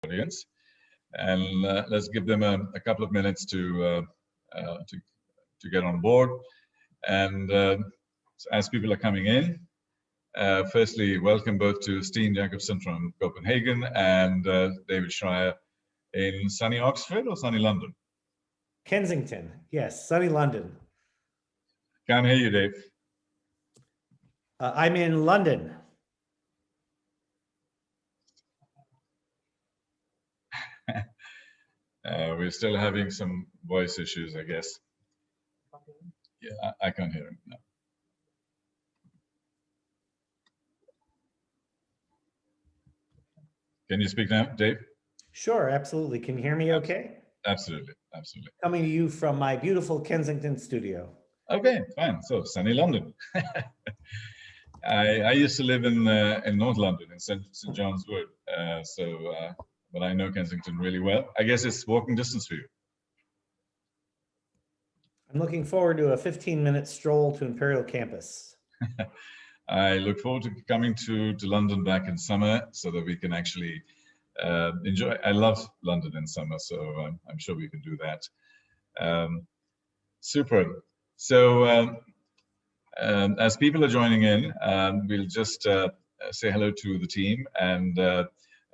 audience, and let's give them a couple of minutes uh, to to get on board. And as people are coming in, firstly, welcome both to Steen Jacobsen from Copenhagen and David Schreier in sunny Oxford or sunny London. Kensington, yes, sunny London. Can't hear you, Dave. I'm in London. We're still having some voice issues, I guess. Yeah, I can't hear him. No. Can you speak now, Dave? Sure, absolutely. Can you hear me okay? Absolutely, absolutely. Coming to you from my beautiful Kensington studio. Okay, fine. So sunny London. I used to live in North London in St John's Wood, but I know Kensington really well. I guess it's walking distance for you. I'm looking forward to a 15-minute stroll to Imperial Campus. I look forward to coming to London back in summer so that we can actually enjoy. I love London in summer, so I'm sure we can do that. Super. So as people are joining in, we'll just say hello to the team and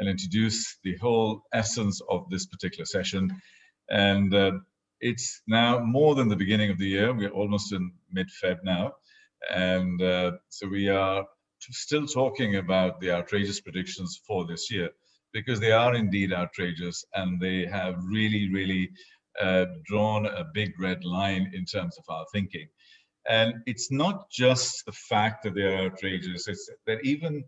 introduce the whole essence of this particular session. And it's now more than the beginning of the year. We're almost in mid-Feb now. And so we are still talking about the outrageous predictions for this year, because they are indeed outrageous, and they have really drawn a big red line in terms of our thinking. And it's not just the fact that they are outrageous, it's that even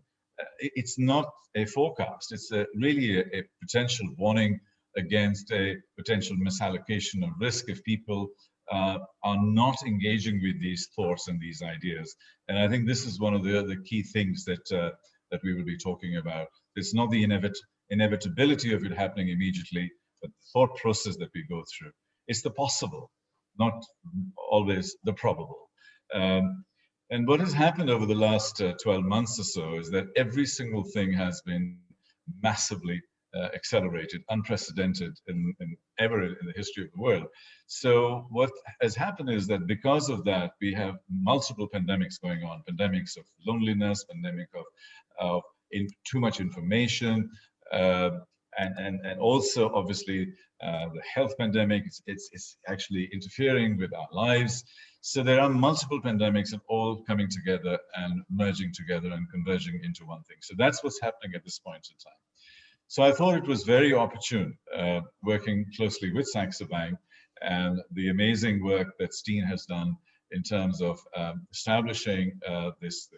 it's not a forecast, it's really a potential warning against a potential misallocation of risk if people are not engaging with these thoughts and these ideas. And I think this is one of the key things that we will be talking about. It's not the inevitability of it happening immediately, but the thought process that we go through. It's the possible, not always the probable. And what has happened over the last 12 months or so is that every single thing has been massively accelerated, unprecedented ever in the history of the world. So what has happened is that because of that, we have multiple pandemics going on, pandemics of loneliness, pandemic of too much information, and also obviously the health pandemic. It's actually interfering with our lives. So there are multiple pandemics and all coming together and merging together and converging into one thing. So that's what's happening at this point in time. So I thought it was very opportune, working closely with Saxo Bank and the amazing work that Steen has done in terms of establishing this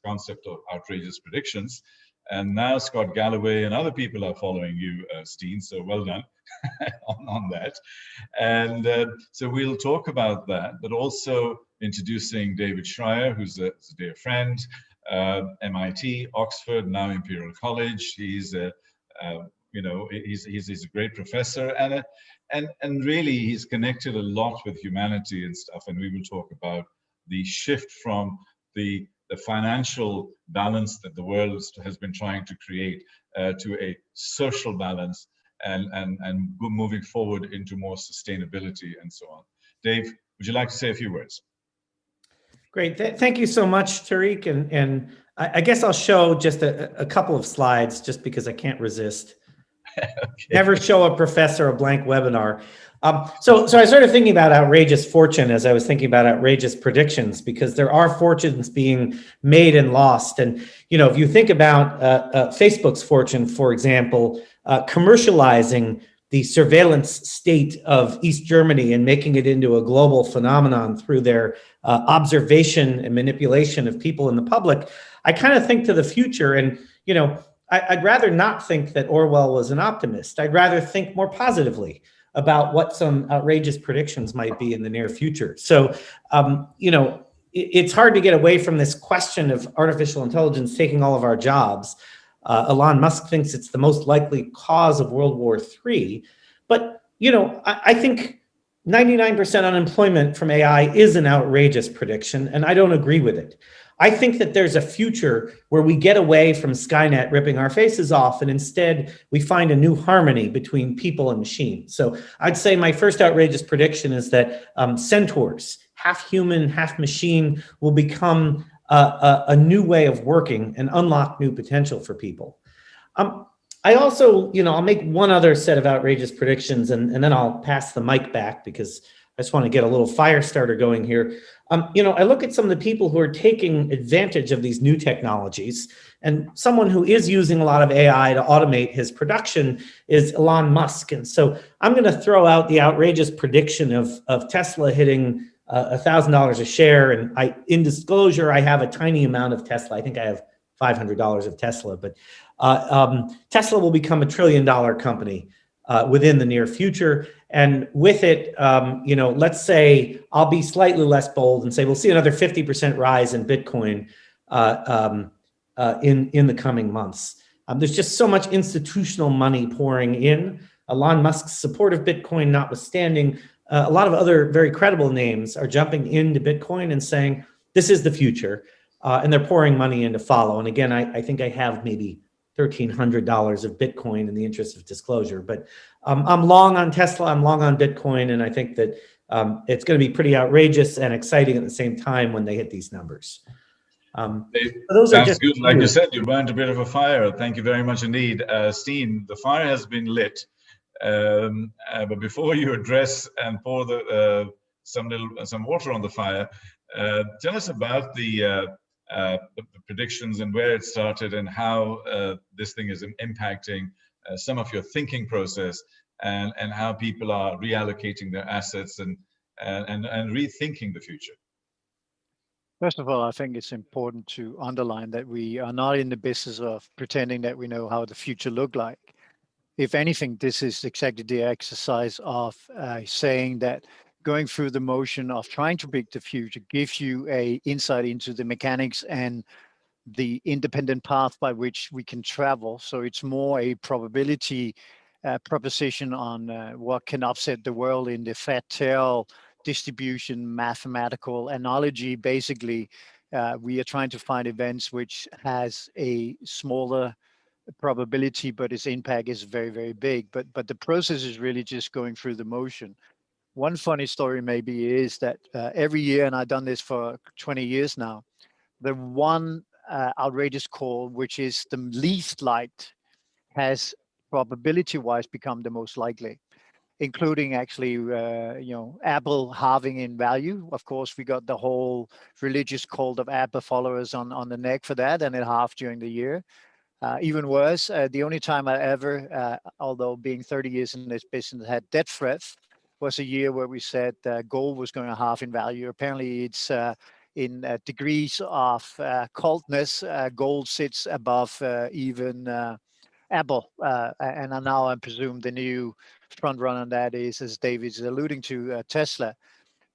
concept of outrageous predictions. And now Scott Galloway and other people are following you, Steen, so well done on that. And so we'll talk about that, but also introducing David Schreier, who's a dear friend, MIT, Oxford, now Imperial College. He's he's a great professor, and really he's connected a lot with humanity and stuff. And we will talk about the shift from the financial balance that the world has been trying to create to a social balance and moving forward into more sustainability and so on. Dave, would you like to say a few words? Great. Thank you so much, Tariq. And I guess I'll show just a couple of slides just because I can't resist. Okay. Never show a professor a blank webinar. So I started thinking about outrageous fortune as I was thinking about outrageous predictions, because there are fortunes being made and lost. And, if you think about Facebook's fortune, for example, commercializing the surveillance state of East Germany and making it into a global phenomenon through their observation and manipulation of people in the public, I kind of think to the future. And, I'd rather not think that Orwell was an optimist. I'd rather think more positively about what some outrageous predictions might be in the near future. So, it's hard to get away from this question of artificial intelligence taking all of our jobs. Elon Musk thinks it's the most likely cause of World War III. But, I think 99% unemployment from AI is an outrageous prediction, and I don't agree with it. I think that there's a future where we get away from Skynet ripping our faces off, and instead we find a new harmony between people and machines. So I'd say my first outrageous prediction is that centaurs, half human, half machine, will become a new way of working and unlock new potential for people. I also, I'll make one other set of outrageous predictions, and then I'll pass the mic back because I just want to get a little fire starter going here. I look at some of the people who are taking advantage of these new technologies, and someone who is using a lot of AI to automate his production is Elon Musk. And so I'm going to throw out the outrageous prediction of Tesla hitting $1,000 a share. And in disclosure, I have a tiny amount of Tesla. I think I have $500 of Tesla, but Tesla will become $1 trillion company within the near future. And with it, let's say I'll be slightly less bold and say we'll see another 50% rise in Bitcoin in the coming months. There's just so much institutional money pouring in. Elon Musk's support of Bitcoin notwithstanding, a lot of other very credible names are jumping into Bitcoin and saying this is the future, and they're pouring money in to follow. And again, I think I have maybe $1,300 of Bitcoin in the interest of disclosure, but I'm long on Tesla, I'm long on Bitcoin, and I think that it's going to be pretty outrageous and exciting at the same time when they hit these numbers. Those sounds good. Like you said, you burned a bit of a fire. Thank you very much indeed. Steen, the fire has been lit, but before you address and pour some water on the fire, tell us about the predictions and where it started and how this thing is impacting some of your thinking process and how people are reallocating their assets and rethinking the future. First of all, I think it's important to underline that we are not in the business of pretending that we know how the future look like. If anything, this is exactly the exercise of saying that going through the motion of trying to predict the future gives you a insight into the mechanics and the independent path by which we can travel. So it's more a probability proposition on what can upset the world in the fat tail distribution mathematical analogy. Basically, we are trying to find events which has a smaller probability, but its impact is very, very big. But the process is really just going through the motion. One funny story maybe is that every year, and I've done this for 20 years now, the one outrageous call, which is the least liked, has probability-wise become the most likely, including actually, Apple halving in value. Of course, we got the whole religious cult of Apple followers on the neck for that, and it halved during the year. Even worse, the only time I ever, although being 30 years in this business, had death threats was a year where we said gold was going to halve in value. Apparently, it's in degrees of cultness. Gold sits above even Apple, and now I presume the new front runner on that is, as David's alluding to, Tesla.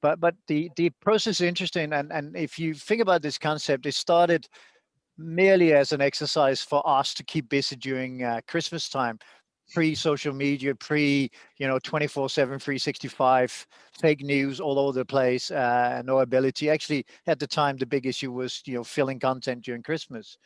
But the process is interesting, and if you think about this concept, it started merely as an exercise for us to keep busy during Christmas time, pre-social media, 24/7, 365, fake news all over the place, no ability. Actually, at the time, the big issue was filling content during Christmas.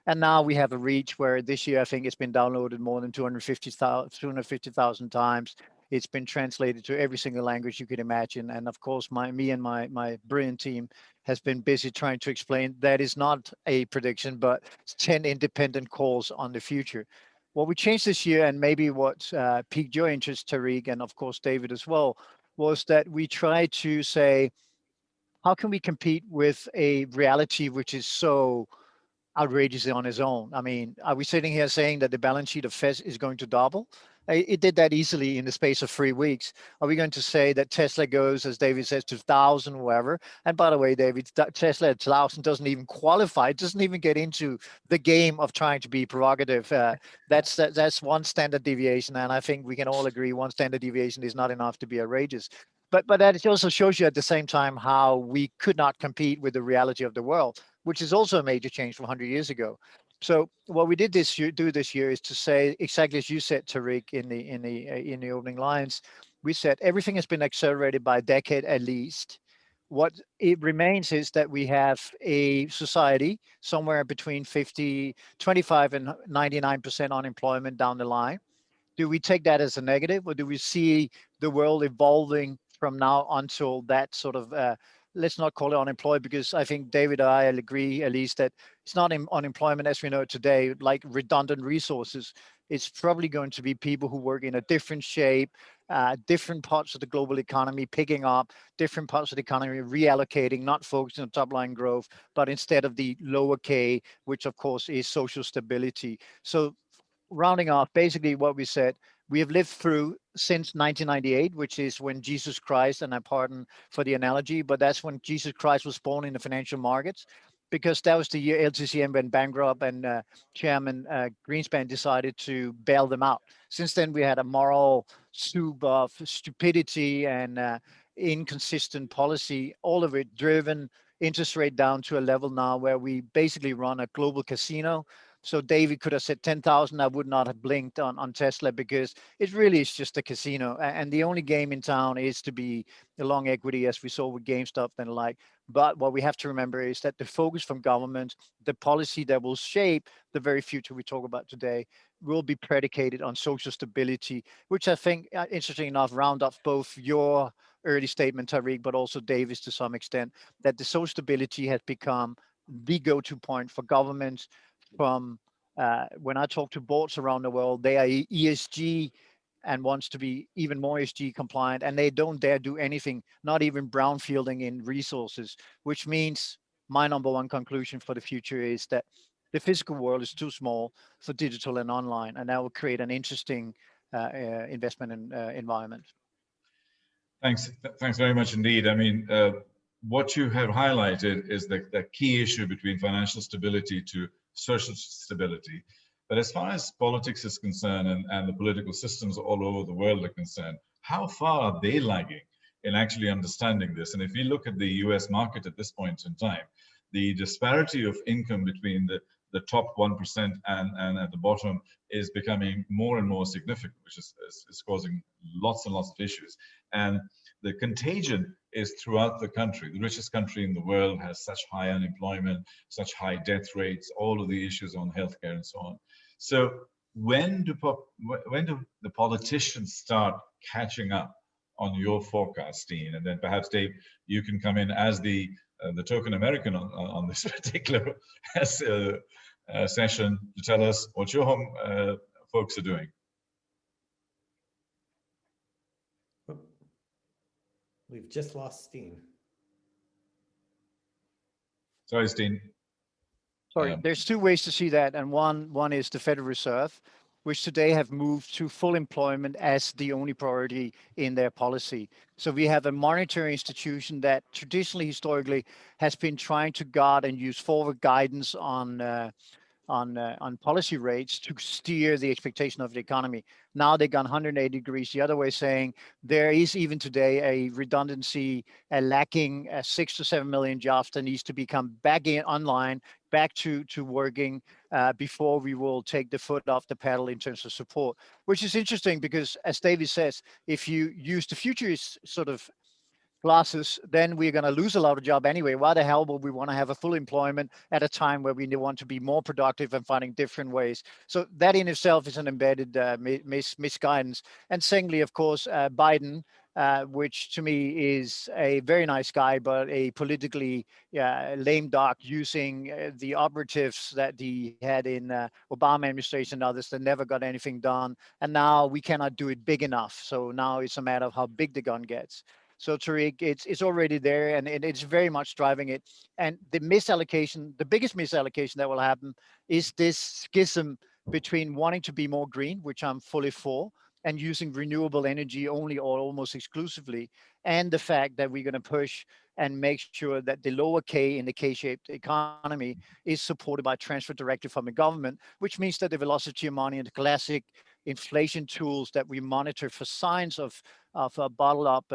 And now we have a reach where this year, I think it's been downloaded more than 250,000 times. It's been translated to every single language you could imagine. And of course, me and my brilliant team has been busy trying to explain that is not a prediction, but 10 independent calls on the future. What we changed this year, and maybe what piqued your interest, Tariq, and of course, David as well, was that we tried to say, how can we compete with a reality which is so outrageous on its own? I mean, are we sitting here saying that the balance sheet of Fez is going to double? It did that easily in the space of 3 weeks. Are we going to say that Tesla goes, as David says, to 1,000, whatever? And by the way, David, Tesla at 1,000 doesn't even qualify. It doesn't even get into the game of trying to be prerogative. That's one standard deviation. And I think we can all agree one standard deviation is not enough to be outrageous. But that also shows you at the same time how we could not compete with the reality of the world, which is also a major change from 100 years ago. So what we did this year is to say exactly as you said, Tariq, in the opening lines. We said everything has been accelerated by a decade at least. what it remains is that we have a society somewhere between 25 and 99% unemployment down the line. Do we take that as a negative, or do we see the world evolving from now until that sort of, let's not call it unemployed, because I think David and I agree at least that it's not unemployment as we know it today, like redundant resources. It's probably going to be people who work in a different shape, different parts of the global economy picking up, different parts of the economy reallocating, not focusing on top line growth, but instead of the lower K, which of course is social stability. So rounding off, basically what we said, we have lived through since 1998, which is when Jesus Christ, and I pardon for the analogy, but that's when Jesus Christ was born in the financial markets, because that was the year LTCM went bankrupt and Chairman Greenspan decided to bail them out. Since then, we had a moral soup of stupidity and inconsistent policy, all of it driven interest rate down to a level now where we basically run a global casino. So David could have said 10,000. I would not have blinked on Tesla, because it really is just a casino. And the only game in town is to be the long equity, as we saw with GameStop and the like. But what we have to remember is that the focus from government, the policy that will shape the very future we talk about today, will be predicated on social stability, which I think, interesting enough, round up both your early statement, Tariq, but also Davis to some extent, that the social stability has become the go-to point for governments. From when I talk to boards around the world, they are ESG and wants to be even more ESG compliant, and they don't dare do anything, not even brownfielding in resources, which means my number one conclusion for the future is that the physical world is too small for digital and online, and that will create an interesting investment environment. Thanks very much indeed. I mean, what you have highlighted is the key issue between financial stability to social stability. But as far as politics is concerned, and the political systems all over the world are concerned, how far are they lagging in actually understanding this? And if you look at the US market at this point in time, the disparity of income between the top 1% and at the bottom is becoming more and more significant, which is causing lots and lots of issues. And the contagion is throughout the country. The richest country in the world has such high unemployment, such high death rates, all of the issues on healthcare and so on. So when do the politicians start catching up on your forecast, Dean? And then perhaps Dave, you can come in as the token American on this particular session to tell us what your home folks are doing. We've just lost Steen. Sorry, Steen. Sorry, there's two ways to see that, and one is the Federal Reserve, which today have moved to full employment as the only priority in their policy. So we have a monetary institution that traditionally, historically, has been trying to guard and use forward guidance on policy rates to steer the expectation of the economy. Now they've gone 180 degrees the other way, saying there is even today a redundancy, a lacking 6 to 7 million jobs that needs to become back in online, back to working before we will take the foot off the pedal in terms of support, which is interesting because, as David says, if you use the futurist sort of glasses, then we're going to lose a lot of job anyway. Why the hell would we want to have a full employment at a time where we want to be more productive and finding different ways? So that in itself is an embedded misguidance. And secondly, of course, Biden, which to me is a very nice guy, but a politically lame duck, using the operatives that he had in Obama administration and others that never got anything done. And now we cannot do it big enough. So now it's a matter of how big the gun gets. So Tariq, it's already there, and it's very much driving it. And the misallocation, the biggest misallocation that will happen is this schism between wanting to be more green, which I'm fully for, and using renewable energy only or almost exclusively, and the fact that we're going to push and make sure that the lower K in the K-shaped economy is supported by transfer directly from the government, which means that the velocity of money and the classic inflation tools that we monitor for signs of a bottle up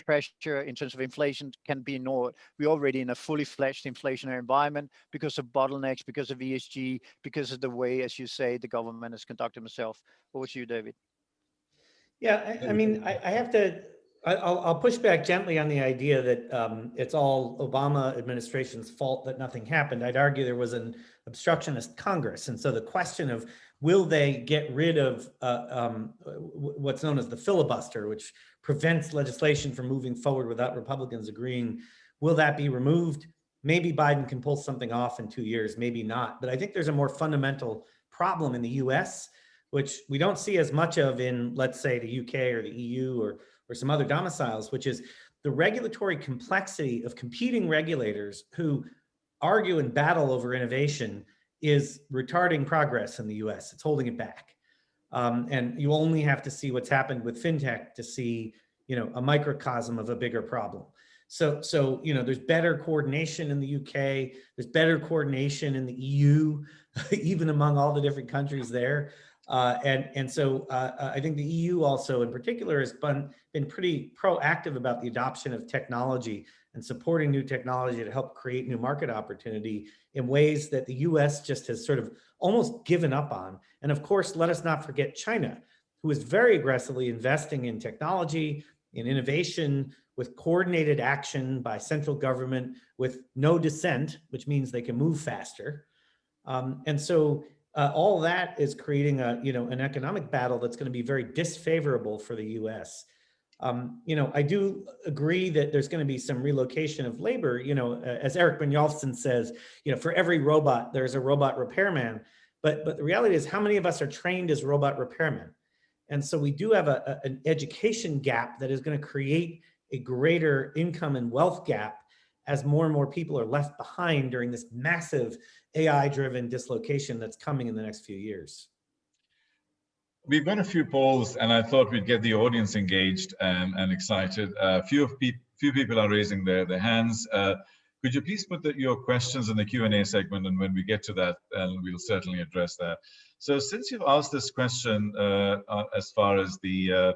pressure in terms of inflation can be ignored. We're already in a fully fledged inflationary environment because of bottlenecks, because of ESG, because of the way, as you say, the government has conducted itself. Over to you, David. Yeah, I mean, I have to I'll push back gently on the idea that it's all Obama administration's fault that nothing happened. I'd argue there was an obstructionist Congress. And so the question of will they get rid of what's known as the filibuster, which prevents legislation from moving forward without Republicans agreeing, will that be removed? Maybe Biden can pull something off in 2 years, maybe not. But I think there's a more fundamental problem in the US, which we don't see as much of in, let's say, the UK or the EU or some other domiciles, which is the regulatory complexity of competing regulators who argue and battle over innovation is retarding progress in the US. It's holding it back. And you only have to see what's happened with fintech to see, a microcosm of a bigger problem. So, there's better coordination in the UK, there's better coordination in the EU, even among all the different countries there. So I think the EU also in particular has been pretty proactive about the adoption of technology and supporting new technology to help create new market opportunity in ways that the US just has sort of almost given up on. And of course, let us not forget China, who is very aggressively investing in technology, in innovation, with coordinated action by central government with no dissent, which means they can move faster. All that is creating an economic battle that's going to be very disfavorable for the U.S. I do agree that there's going to be some relocation of labor. As Eric Brynjolfsson says, for every robot, there's a robot repairman. But the reality is, how many of us are trained as robot repairmen? And so we do have an education gap that is going to create a greater income and wealth gap as more and more people are left behind during this massive AI-driven dislocation that's coming in the next few years. We've got a few polls, and I thought we'd get the audience engaged and excited. Few people are raising their hands. Could you please put your questions in the Q&A segment, and when we get to that, we'll certainly address that. So since you've asked this question as far as the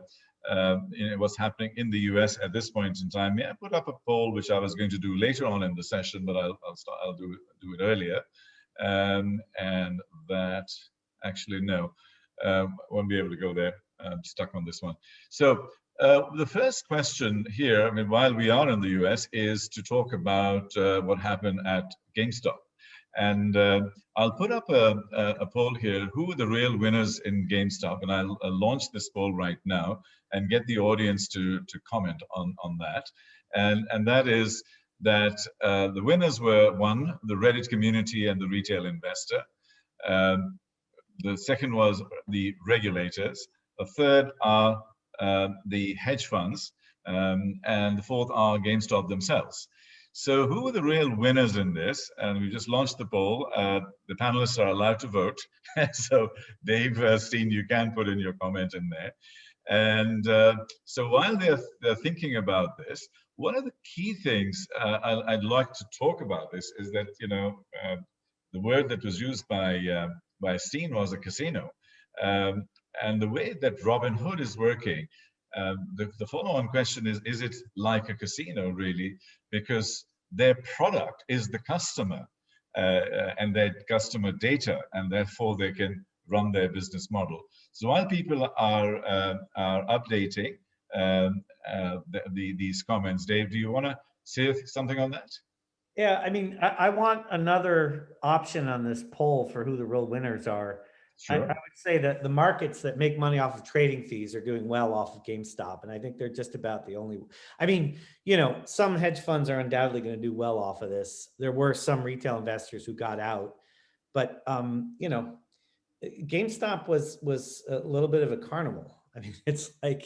what's happening in the US at this point in time, may I put up a poll, which I was going to do later on in the session, but I'll do it earlier. And that, actually, no, won't be able to go there. I'm stuck on this one. So the first question here, while we are in the US, is to talk about what happened at GameStop. And I'll put up a poll here. Who are the real winners in GameStop? And I'll launch this poll right now and get the audience to comment on that. And that is that the winners were, one, the Reddit community and the retail investor. The second was the regulators. The third are the hedge funds. And the fourth are GameStop themselves. So who are the real winners in this? And we just launched the poll. The panelists are allowed to vote. So Dave, Steen, you can put in your comment in there. And so while they're thinking about this, one of the key things I'd like to talk about this is that, the word that was used by Steen was a casino. And the way that Robinhood is working, the follow-on question is it like a casino, really? Because their product is the customer and their customer data, and therefore they can run their business model. So while people are updating these comments, Dave, do you want to say something on that? Yeah, I want another option on this poll for who the real winners are. Sure. I would say that the markets that make money off of trading fees are doing well off of GameStop. And I think they're just about the only, some hedge funds are undoubtedly going to do well off of this. There were some retail investors who got out, but, GameStop was a little bit of a carnival. It's like,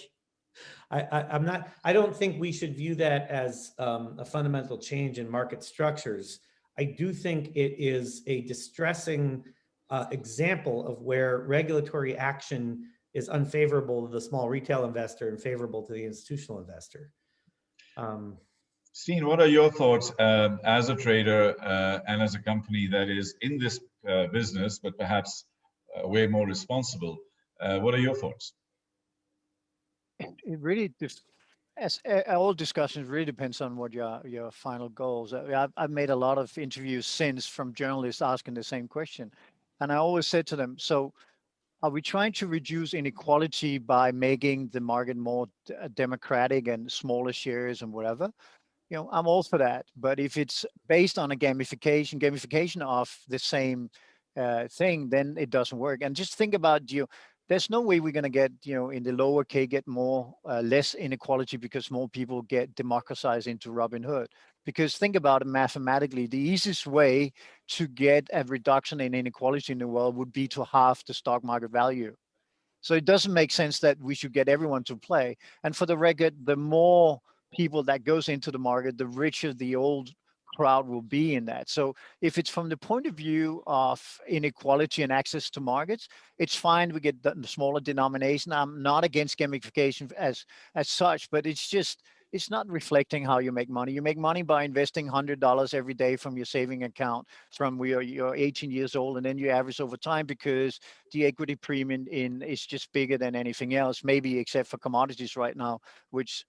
I don't think we should view that as a fundamental change in market structures. I do think it is a distressing example of where regulatory action is unfavorable to the small retail investor and favorable to the institutional investor. Steen, what are your thoughts as a trader and as a company that is in this business, but perhaps way more responsible? What are your thoughts? It really, as all discussions, really depends on what your final goals. I've made a lot of interviews since from journalists asking the same question. And I always said to them, so are we trying to reduce inequality by making the market more democratic and smaller shares and whatever? I'm all for that. But if it's based on a gamification of the same thing, then it doesn't work. And just think about, there's no way we're going to get, in the lower K, get more, less inequality because more people get democratized into Robinhood. Because think about it mathematically, the easiest way to get a reduction in inequality in the world would be to halve the stock market value. So it doesn't make sense that we should get everyone to play. And for the record, the more people that goes into the market, the richer the old crowd will be in that. So if it's from the point of view of inequality and access to markets, it's fine. We get the smaller denomination. I'm not against gamification as such, but it's not reflecting how you make money. You make money by investing $100 every day from your saving account from where you're 18 years old, and then you average over time because the equity premium is just bigger than anything else, maybe except for commodities right now, which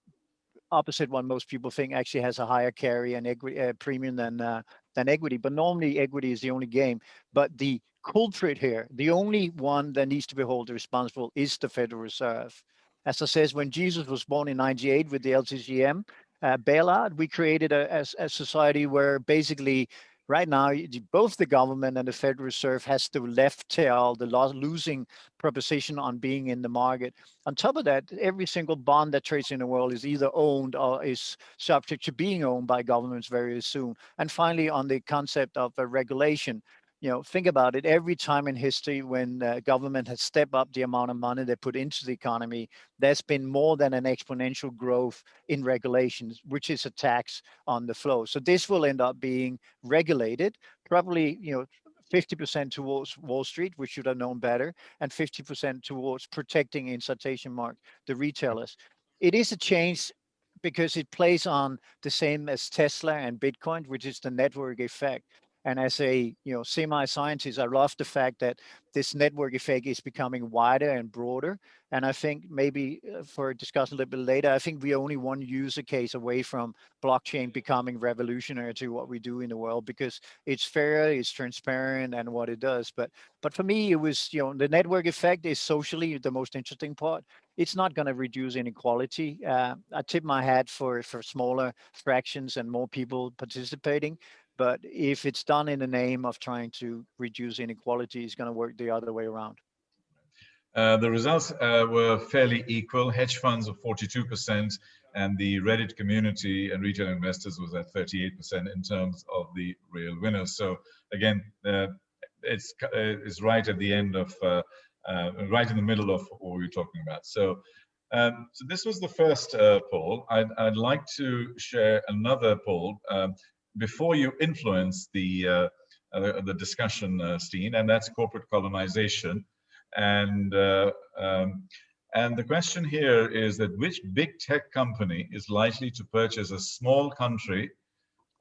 opposite what most people think actually has a higher carry and equity premium than equity. But normally equity is the only game. But the culprit here, the only one that needs to be held responsible is the Federal Reserve. As I says, when Jesus was born in 98 with the LTCM bailout, we created a society where basically right now, both the government and the Federal Reserve has the left tail, the losing proposition on being in the market. On top of that, every single bond that trades in the world is either owned or is subject to being owned by governments very soon. And finally, on the concept of regulation, think about it. Every time in history when government has stepped up the amount of money they put into the economy, there's been more than an exponential growth in regulations, which is a tax on the flow. So this will end up being regulated, probably, 50% towards Wall Street, which should have known better, and 50% towards protecting, in citation mark, the retailers. It is a change because it plays on the same as Tesla and Bitcoin, which is the network effect. And as a semi-scientist, I love the fact that this network effect is becoming wider and broader. And I think maybe for a discussion a little bit later, I think we're only one user case away from blockchain becoming revolutionary to what we do in the world, because it's fair, it's transparent, and what it does. But for me, it was, the network effect is socially the most interesting part. It's not going to reduce inequality. I tip my hat for smaller fractions and more people participating. But if it's done in the name of trying to reduce inequality, it's going to work the other way around. The results were fairly equal. Hedge funds of 42%, and the Reddit community and retail investors was at 38% in terms of the real winners. So again, it's right at the end of, right in the middle of what we were talking about. So this was the first poll. I'd like to share another poll before you influence the discussion, Steen, and that's corporate colonization. And the question here is that which big tech company is likely to purchase a small country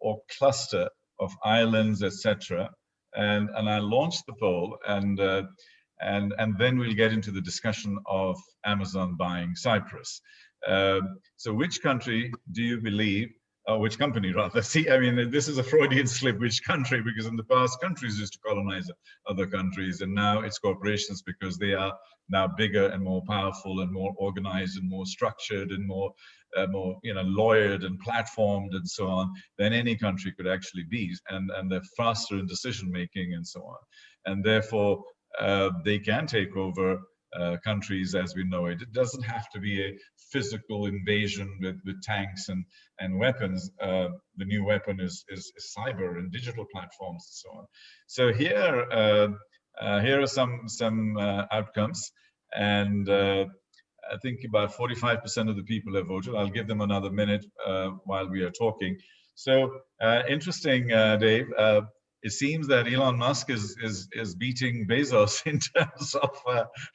or cluster of islands, etc. And I launched the poll, and then we'll get into the discussion of Amazon buying Cyprus. So which country do you believe, or which company rather? See, I mean, this is a Freudian slip, which country, because in the past countries used to colonize other countries, and now it's corporations because they are now bigger and more powerful and more organized and more structured and more lawyered and platformed and so on than any country could actually be, and they're faster in decision making and so on, and therefore they can take over countries as we know it. It doesn't have to be a physical invasion with tanks and weapons. The new weapon is cyber and digital platforms and so on. So here are some outcomes, and I think about 45% of the people have voted. I'll give them another minute while we are talking. So interesting, Dave. It seems that Elon Musk is beating Bezos in terms of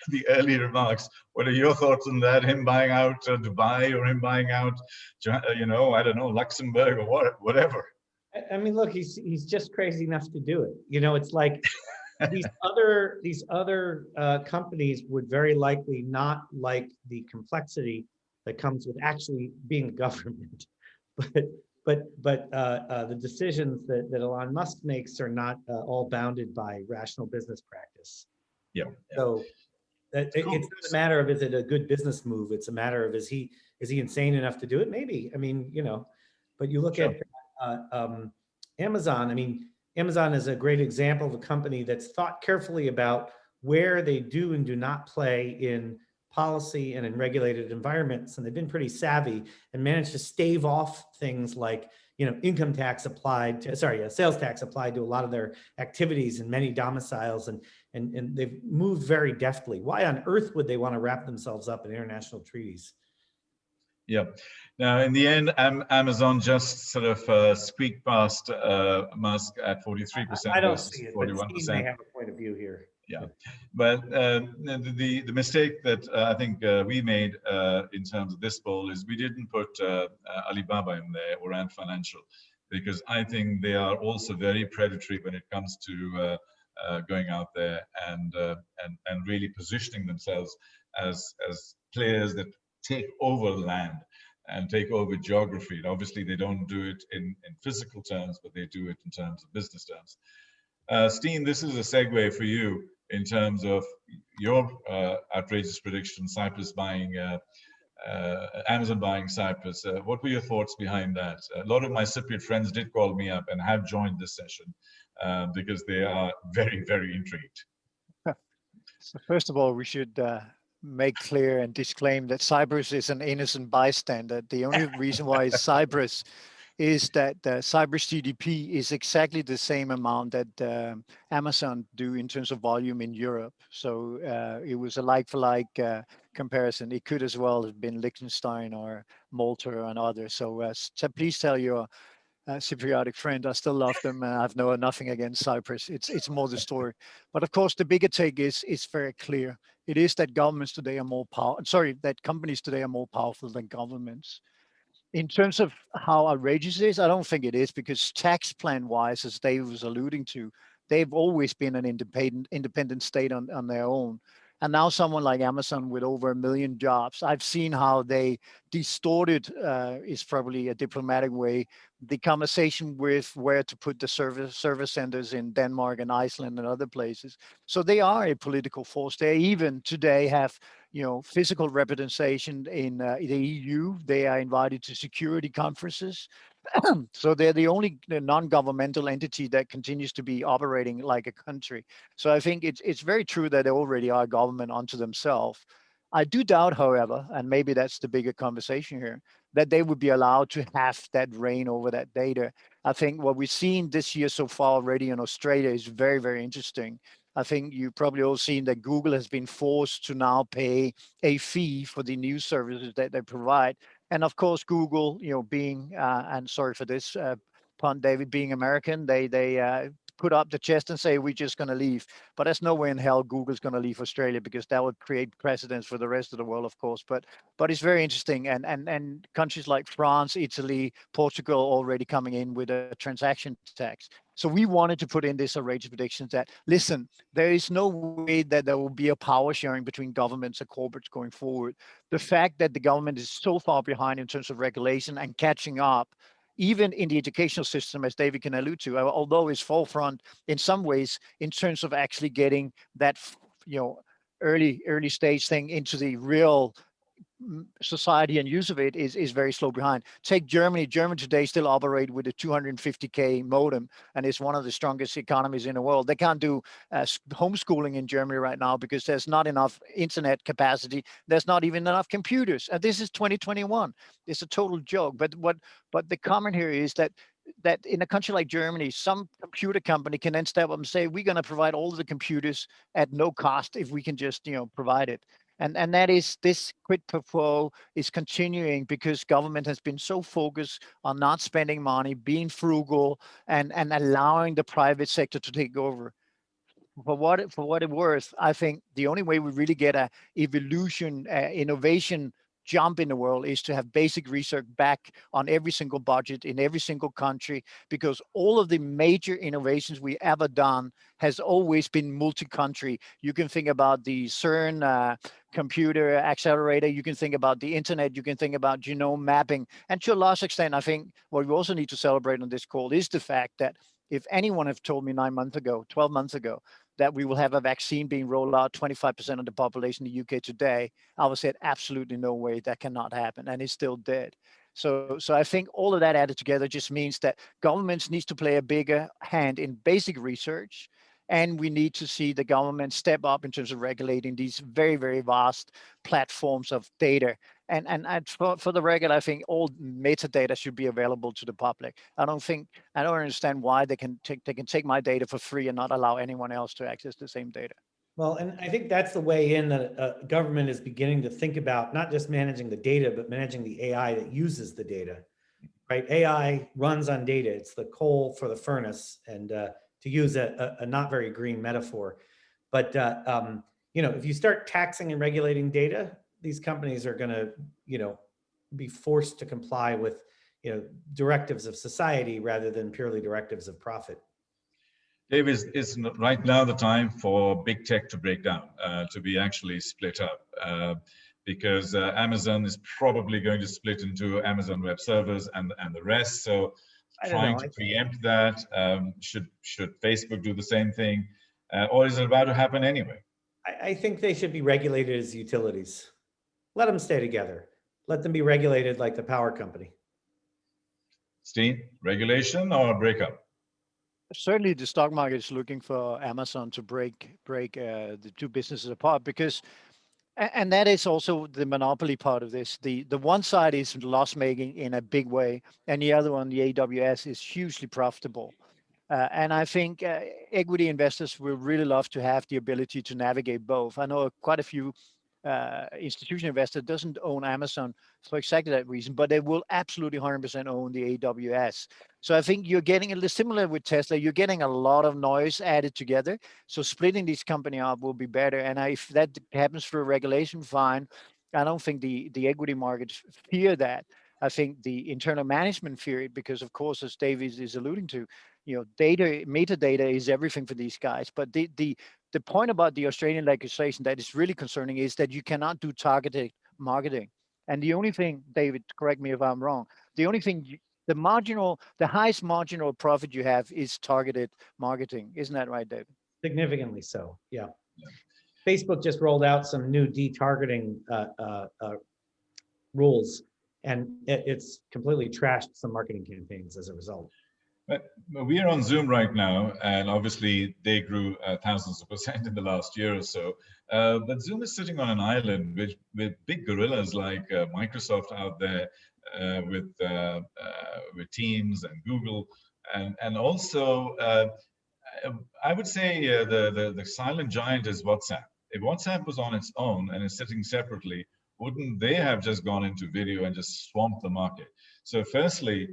the early remarks. What are your thoughts on that? Him buying out Dubai, or him buying out, I don't know, Luxembourg or whatever. I mean, look, he's just crazy enough to do it. It's like these other companies would very likely not like the complexity that comes with actually being a government, but the decisions that Elon Musk makes are not all bounded by rational business practice. Yeah. So It's not a matter of, is it a good business move? It's a matter of, is he insane enough to do it? Maybe. I mean, you know, but you look at Amazon. I mean, Amazon is a great example of a company that's thought carefully about where they do and do not play in policy and in regulated environments. And they've been pretty savvy and managed to stave off things like, you know, income tax applied to, sales tax applied to a lot of their activities in many domiciles. And they've moved very deftly. Why on earth would they want to wrap themselves up in international treaties? Yeah. Now, in the end, Amazon just sort of squeaked past Musk at 43%. I don't see it, 41%. But Steve may have a point of view here. Yeah, but the mistake that I think we made in terms of this poll is we didn't put Alibaba in there or Ant Financial, because I think they are also very predatory when it comes to going out there and really positioning themselves as players that take over land and take over geography. And obviously, they don't do it in physical terms, but they do it in terms of business terms. Steen, this is a segue for you in terms of your outrageous prediction, Cyprus buying, Amazon buying Cyprus. What were your thoughts behind that? A lot of my Cypriot friends did call me up and have joined this session because they are very, very intrigued. So first of all, we should make clear and disclaim that Cyprus is an innocent bystander. The only reason why it's Cyprus is that Cyprus GDP is exactly the same amount that Amazon do in terms of volume in Europe. So it was a like-for-like comparison. It could as well have been Liechtenstein or Malta and others. So please tell your Cypriotic friend, I still love them. I've nothing against Cyprus. It's more the story. But of course, the bigger take is very clear. It is that governments today are more that companies today are more powerful than governments. In terms of how outrageous it is, I don't think it is, because tax plan wise, as Dave was alluding to, they've always been an independent state on their own. And now someone like Amazon with over 1 million jobs, I've seen how they distorted, is probably a diplomatic way, the conversation with where to put the service centers in Denmark and Iceland and other places. So they are a political force. They even today have, you know, physical representation in the EU. They are invited to security conferences. So they're the only non-governmental entity that continues to be operating like a country. So I think it's very true that they already are a government unto themselves. I do doubt, however, and maybe that's the bigger conversation here, that they would be allowed to have that reign over that data. I think what we've seen this year so far already in Australia is very, very interesting. I think you've probably all seen that Google has been forced to now pay a fee for the news services that they provide. And of course, Google, you know, being, and sorry for this pun, David, being American, they put up the chest and say, we're just going to leave. But there's no way in hell Google's going to leave Australia, because that would create precedents for the rest of the world, of course. But it's very interesting. And countries like France, Italy, Portugal already coming in with a transaction tax. So we wanted to put in this outrageous predictions that, listen, there is no way that there will be a power sharing between governments and corporates going forward. The fact that the government is so far behind in terms of regulation and catching up, even in the educational system, as David can allude to, although it's forefront in some ways in terms of actually getting that, you know, early stage thing into the real society and use of it is very slow behind. Take Germany. Germany today still operate with a 250K modem, and it's one of the strongest economies in the world. They can't do homeschooling in Germany right now because there's not enough internet capacity. There's not even enough computers. And this is 2021. It's a total joke. But the comment here is that in a country like Germany, some computer company can then step up and say, we're going to provide all of the computers at no cost if we can just, you know, provide it. And that is, this quid pro quo is continuing because government has been so focused on not spending money, being frugal, and allowing the private sector to take over. For what it's worth, I think the only way we really get a evolution, innovation jump in the world is to have basic research back on every single budget in every single country, because all of the major innovations we ever done has always been multi-country. You can think about the CERN computer accelerator, you can think about the internet, you can think about genome mapping. And to a large extent, I think what we also need to celebrate on this call is the fact that if anyone had told me 9 months ago, 12 months ago, that we will have a vaccine being rolled out 25% of the population in the UK today, I would say absolutely no way, that cannot happen, and it's still dead. So I think all of that added together just means that governments needs to play a bigger hand in basic research, and we need to see the government step up in terms of regulating these very, very vast platforms of data. And for the record, I think all metadata should be available to the public. I don't understand why they can take my data for free and not allow anyone else to access the same data. Well, and I think that's the way in that government is beginning to think about not just managing the data, but managing the AI that uses the data, right? AI runs on data. It's the coal for the furnace, and to use a not very green metaphor. But, if you start taxing and regulating data, these companies are going to, be forced to comply with, directives of society rather than purely directives of profit. Dave, is right now the time for big tech to break down, to be actually split up, because Amazon is probably going to split into Amazon Web Servers and the rest. So trying to preempt that, should Facebook do the same thing, or is it about to happen anyway? I think they should be regulated as utilities. Let them stay together. Let them be regulated like the power company. Steen, regulation or breakup? Certainly, the stock market is looking for Amazon to break the two businesses apart, because, and that is also the monopoly part of this. The one side is loss making in a big way, and the other one, the AWS, is hugely profitable. And I think equity investors will really love to have the ability to navigate both. I know quite a few institutional investor doesn't own Amazon for exactly that reason, but they will absolutely 100% own the AWS. So I think you're getting a little similar with Tesla. You're getting a lot of noise added together. So splitting this company up will be better. And if that happens through regulation, fine. I don't think the equity markets fear that. I think the internal management fear it, because of course, as David is alluding to, data, metadata is everything for these guys. But the point about the Australian legislation that is really concerning is that you cannot do targeted marketing. And the only thing, David, correct me if I'm wrong, the only thing, the highest marginal profit you have is targeted marketing. Isn't that right, David? Significantly so, yeah. Facebook just rolled out some new detargeting rules, and it's completely trashed some marketing campaigns as a result. But we are on Zoom right now, and obviously they grew thousands of percent in the last year or so. But Zoom is sitting on an island with big gorillas like Microsoft out there, with Teams and Google, and also I would say the silent giant is WhatsApp. If WhatsApp was on its own and is sitting separately, wouldn't they have just gone into video and just swamped the market? So firstly,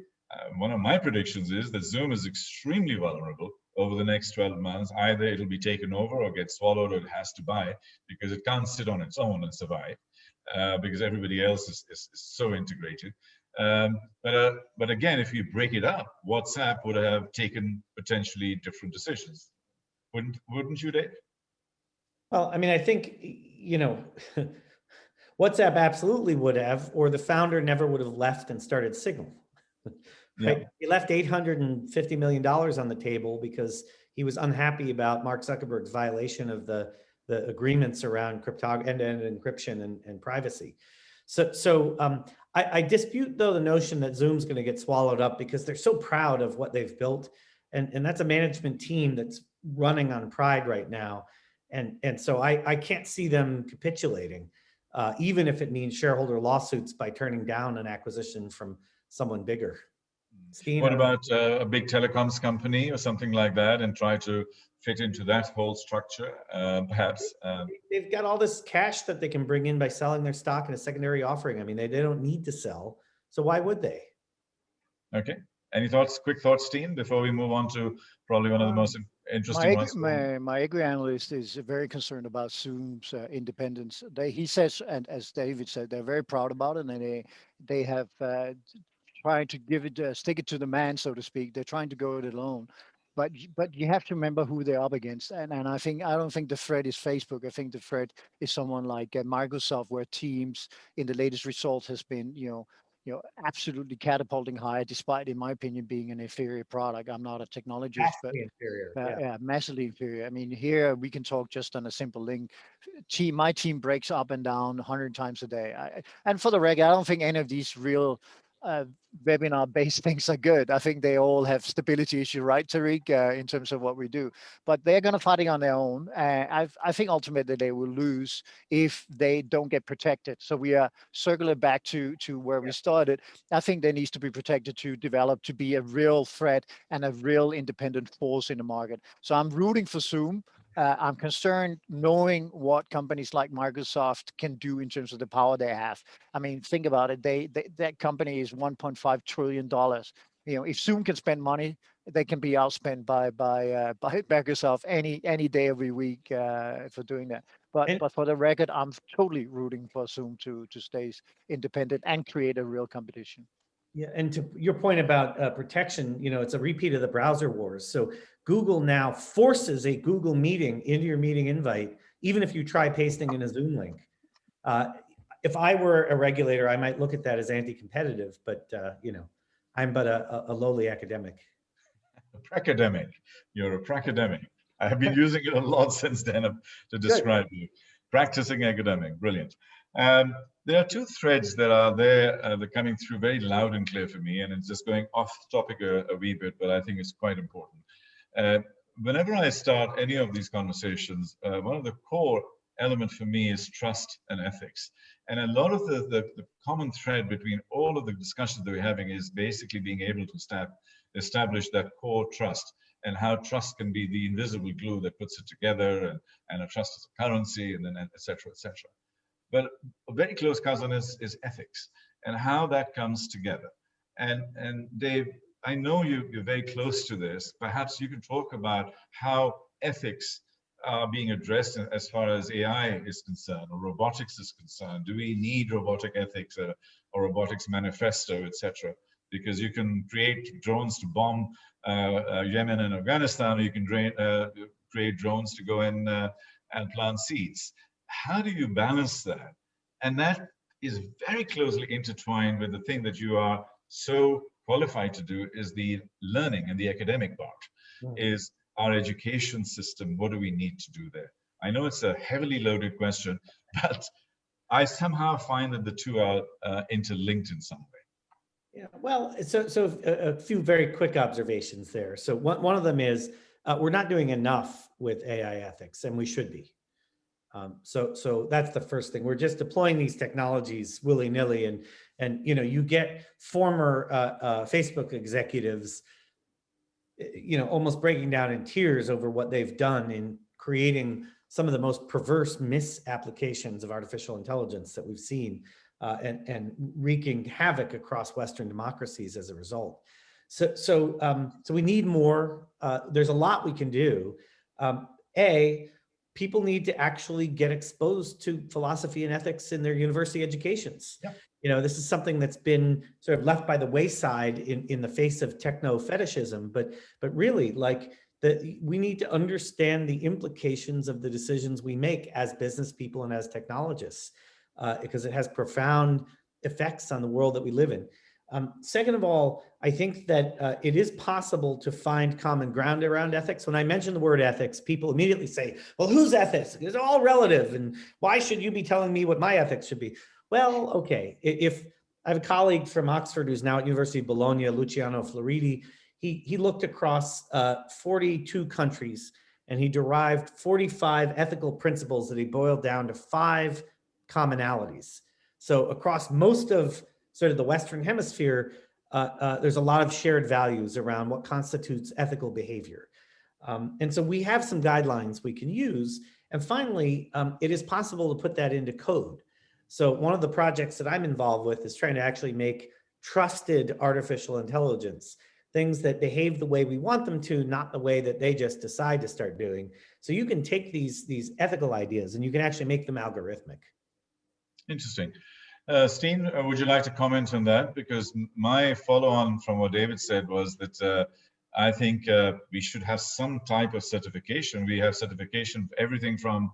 one of my predictions is that Zoom is extremely vulnerable over the next 12 months. Either it'll be taken over or get swallowed, or it has to buy, because it can't sit on its own and survive, because everybody else is so integrated. But again, if you break it up, WhatsApp would have taken potentially different decisions. Wouldn't you, Dave? Well, I mean, I think, WhatsApp absolutely would have, or the founder never would have left and started Signal. Right? Yeah. He left $850 million on the table because he was unhappy about Mark Zuckerberg's violation of the agreements around end-to-end encryption and privacy. So I dispute, though, the notion that Zoom's going to get swallowed up, because they're so proud of what they've built. And that's a management team that's running on pride right now. And so I can't see them capitulating, even if it means shareholder lawsuits by turning down an acquisition from someone bigger. Steen, what about a big telecoms company or something like that, and try to fit into that whole structure, perhaps? They've got all this cash that they can bring in by selling their stock in a secondary offering. I mean, they don't need to sell, so why would they? Okay. Any thoughts, quick thoughts, Steen, before we move on to probably one of the most interesting ones? My equity analyst is very concerned about Zoom's independence. He says, and as David said, they're very proud about it, and they have trying to give it, stick it to the man, so to speak. They're trying to go it alone. But you have to remember who they're up against. And I don't think the threat is Facebook. I think the threat is someone like Microsoft, where Teams in the latest results has been, absolutely catapulting higher, despite, in my opinion, being an inferior product. I'm not a technologist, but Vastly inferior. yeah, massively inferior. I mean, here we can talk just on a simple link. My team breaks up and down 100 times a day. And for the record, I don't think any of these real webinar-based things are good. I think they all have stability issues, right, Tariq, in terms of what we do. But they're going to fight it on their own. I think ultimately they will lose if they don't get protected. So we are circling back to where we started. I think there needs to be protected to develop to be a real threat and a real independent force in the market. So I'm rooting for Zoom. I'm concerned knowing what companies like Microsoft can do in terms of the power they have. I mean, think about it. That company is $1.5 trillion. If Zoom can spend money, they can be outspent by Microsoft any day every week for doing that. But for the record, I'm totally rooting for Zoom to stay independent and create a real competition. Yeah, and to your point about protection, it's a repeat of the browser wars. So Google now forces a Google meeting into your meeting invite, even if you try pasting in a Zoom link. If I were a regulator, I might look at that as anti-competitive, but I'm but a lowly academic. A pracademic. You're a pracademic. I have been using it a lot since then to describe you. Practicing academic, brilliant. There are two threads that are there. They're coming through very loud and clear for me, and it's just going off topic a wee bit, but I think it's quite important. Whenever I start any of these conversations, one of the core elements for me is trust and ethics. And a lot of the common thread between all of the discussions that we're having is basically being able to establish that core trust, and how trust can be the invisible glue that puts it together, and a trust as a currency, and then et cetera, et cetera. But a very close cousin is ethics, and how that comes together. And Dave, I know you're very close to this. Perhaps you can talk about how ethics are being addressed as far as AI is concerned, or robotics is concerned. Do we need robotic ethics, or robotics manifesto, etc.? Because you can create drones to bomb Yemen and Afghanistan, or you can create drones to go in and plant seeds. How do you balance that? And that is very closely intertwined with the thing that you are so qualified to do, is the learning and the academic part, is our education system. What do we need to do there? I know it's a heavily loaded question, but I somehow find that the two are interlinked in some way. Yeah, well, so a few very quick observations there. So one of them is we're not doing enough with AI ethics, and we should be. So that's the first thing. We're just deploying these technologies willy-nilly, and you get former Facebook executives, almost breaking down in tears over what they've done in creating some of the most perverse misapplications of artificial intelligence that we've seen, and wreaking havoc across Western democracies as a result. So we need more. There's a lot we can do. People need to actually get exposed to philosophy and ethics in their university educations. Yeah. This is something that's been sort of left by the wayside in the face of techno fetishism, but really, we need to understand the implications of the decisions we make as business people and as technologists, because it has profound effects on the world that we live in. Second of all, I think that it is possible to find common ground around ethics. When I mention the word ethics, people immediately say, well, whose ethics? It's all relative. And why should you be telling me what my ethics should be? Well, okay. If I have a colleague from Oxford who's now at University of Bologna, Luciano Floridi, he looked across 42 countries, and he derived 45 ethical principles that he boiled down to 5 commonalities. So across most of sort of the Western hemisphere, there's a lot of shared values around what constitutes ethical behavior. And so we have some guidelines we can use. And finally, it is possible to put that into code. So one of the projects that I'm involved with is trying to actually make trusted artificial intelligence, things that behave the way we want them to, not the way that they just decide to start doing. So you can take these ethical ideas and you can actually make them algorithmic. Interesting. Steen, would you like to comment on that? Because my follow-on from what David said was that I think we should have some type of certification. We have certification for everything from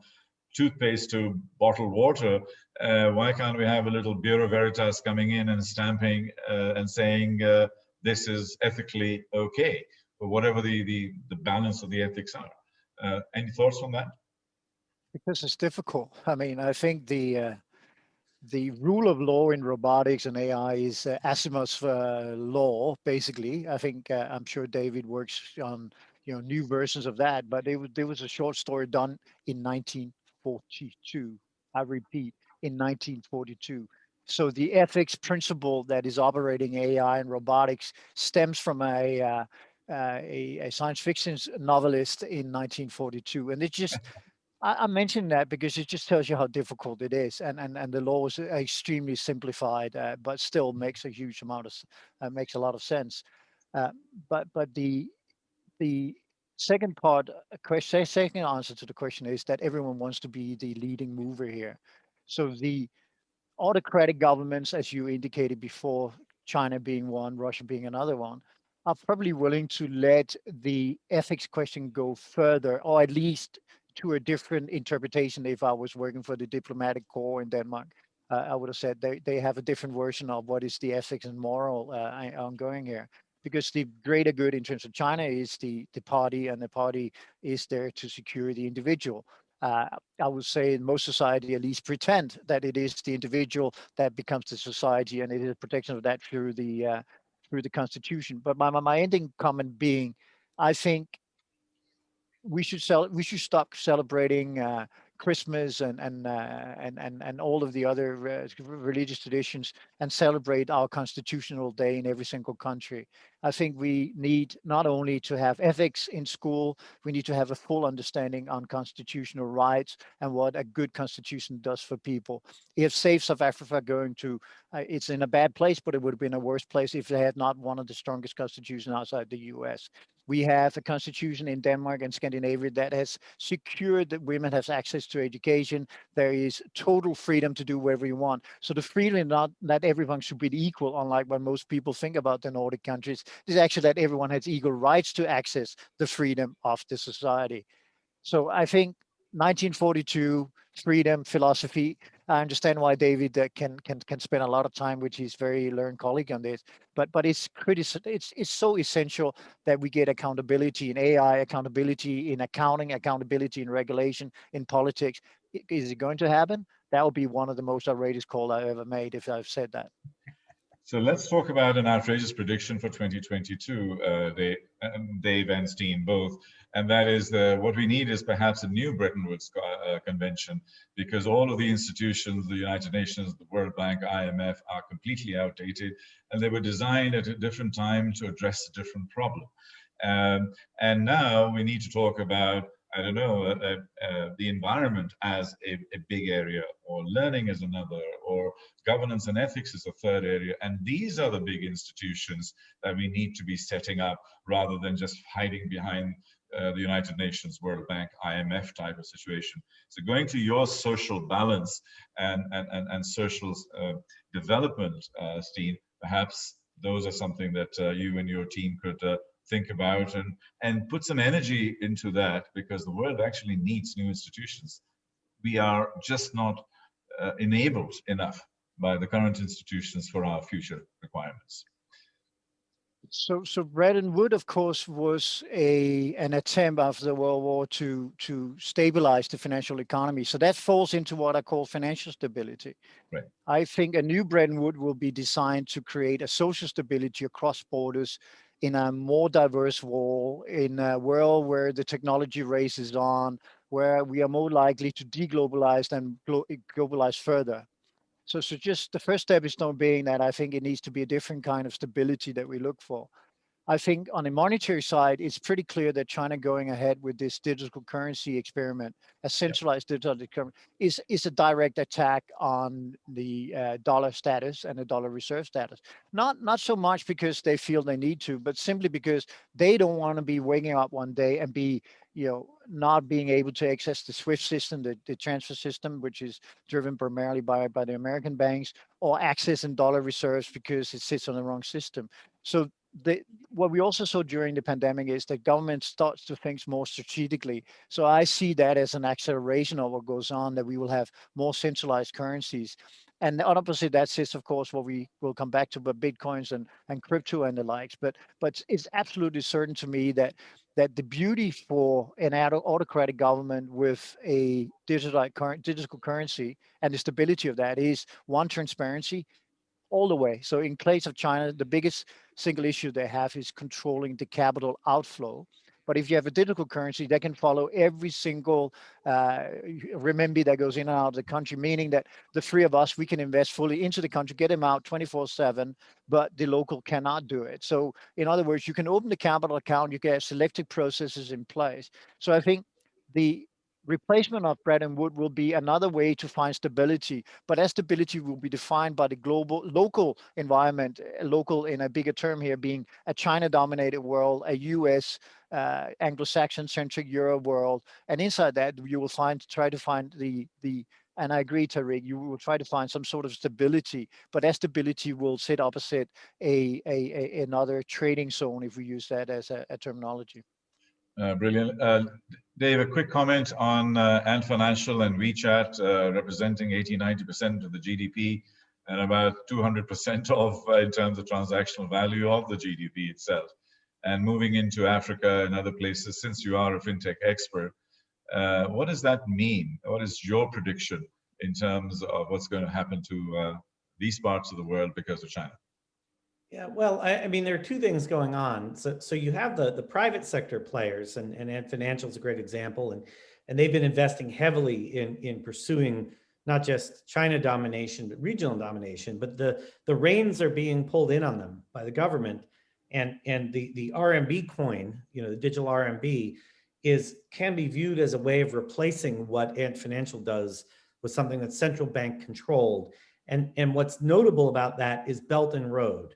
toothpaste to bottled water, why can't we have a little Bureau Veritas coming in and stamping and saying this is ethically okay, or whatever the balance of the ethics are? Any thoughts on that? Because it's difficult. I mean, I think the rule of law in robotics and AI is Asimov's law, basically. I think I'm sure David works on new versions of that, but there was a short story done in 1942. I repeat, in 1942. So the ethics principle that is operating AI and robotics stems from a science fiction novelist in 1942, and it just I mention that because it just tells you how difficult it is, and the law is extremely simplified, but still makes a huge amount of makes a lot of sense. Uh, but the second part, second answer to the question is that everyone wants to be the leading mover here. So the autocratic governments, as you indicated before, China being one, Russia being another one, are probably willing to let the ethics question go further, or at least to a different interpretation. If I was working for the diplomatic corps in Denmark, I would have said they have a different version of what is the ethics and moral ongoing here. Because the greater good in terms of China is the party, and the party is there to secure the individual. I would say in most society at least pretend that it is the individual that becomes the society, and it is a protection of that through the constitution. But my ending comment being, I think we should stop celebrating Christmas and all of the other religious traditions and celebrate our constitutional day in every single country. I think we need not only to have ethics in school, we need to have a full understanding on constitutional rights and what a good constitution does for people. If Save South Africa going to, it's in a bad place, but it would have been a worse place if they had not one of the strongest constitutions outside the US. We have a constitution in Denmark and Scandinavia that has secured that women have access to education. There is total freedom to do whatever you want. So the freedom not that everyone should be equal, unlike what most people think about the Nordic countries, is actually that everyone has equal rights to access the freedom of the society. So I think 1942 freedom philosophy. I understand why David can spend a lot of time with his very learned colleague on this, but it's it's so essential that we get accountability in AI, accountability in accounting, accountability in regulation, in politics. Is it going to happen? That would be one of the most outrageous calls I ever made if I've said that. So let's talk about an outrageous prediction for 2022, Dave and Steen both, and that is what we need is perhaps a new Bretton Woods convention, because all of the institutions, the United Nations, the World Bank, IMF, are completely outdated, and they were designed at a different time to address a different problem. And now we need to talk about, I don't know, the environment as a big area, or learning as another, or governance and ethics is a third area. And these are the big institutions that we need to be setting up, rather than just hiding behind the United Nations, World Bank, IMF type of situation. So going to your social balance and social development, Steen, perhaps those are something that you and your team could think about and put some energy into that, because the world actually needs new institutions. We are just not enabled enough by the current institutions for our future requirements. So Bretton Woods, of course, was an attempt after the World War to stabilize the financial economy. So that falls into what I call financial stability. Right. I think a new Bretton Woods will be designed to create a social stability across borders in a more diverse world, in a world where the technology race is on, where we are more likely to deglobalize than globalize further. So just the first step is not being that I think it needs to be a different kind of stability that we look for. I think on the monetary side, it's pretty clear that China going ahead with this digital currency experiment, a centralized digital currency, is a direct attack on the dollar status and the dollar reserve status. Not so much because they feel they need to, but simply because they don't want to be waking up one day and be, not being able to access the SWIFT system, the transfer system, which is driven primarily by the American banks, or access in dollar reserves because it sits on the wrong system. So what we also saw during the pandemic is that government starts to think more strategically. So I see that as an acceleration of what goes on, that we will have more centralized currencies. And on opposite that sits, of course, what we will come back to, but Bitcoins and crypto and the likes. But it's absolutely certain to me that the beauty for an autocratic government with a digital currency and the stability of that is, one, transparency all the way. So in case of China, the biggest single issue they have is controlling the capital outflow. But if you have a digital currency, they can follow every single renminbi that goes in and out of the country, meaning that the three of us, we can invest fully into the country, get them out 24/7, but the local cannot do it. So in other words, you can open the capital account, you get selective processes in place. So I think the replacement of Bretton Woods will be another way to find stability, but that stability will be defined by the local environment, local in a bigger term here being a China-dominated world, a US, Anglo-Saxon centric Euro world, and inside that you will try to find the. And I agree, Tariq, you will try to find some sort of stability, but that stability will sit opposite another trading zone, if we use that as a terminology. Brilliant. Dave, a quick comment on Ant Financial and WeChat representing 80-90% of the GDP and about 200% of, in terms of transactional value of the GDP itself. And moving into Africa and other places, since you are a fintech expert, what does that mean? What is your prediction in terms of what's going to happen to these parts of the world because of China? Yeah, well, I mean, there are two things going on. So you have the private sector players, and Ant Financial is a great example, and they've been investing heavily in pursuing not just China domination, but regional domination. But the reins are being pulled in on them by the government, and the RMB coin, the digital RMB, can be viewed as a way of replacing what Ant Financial does with something that's central bank controlled. And what's notable about that is Belt and Road.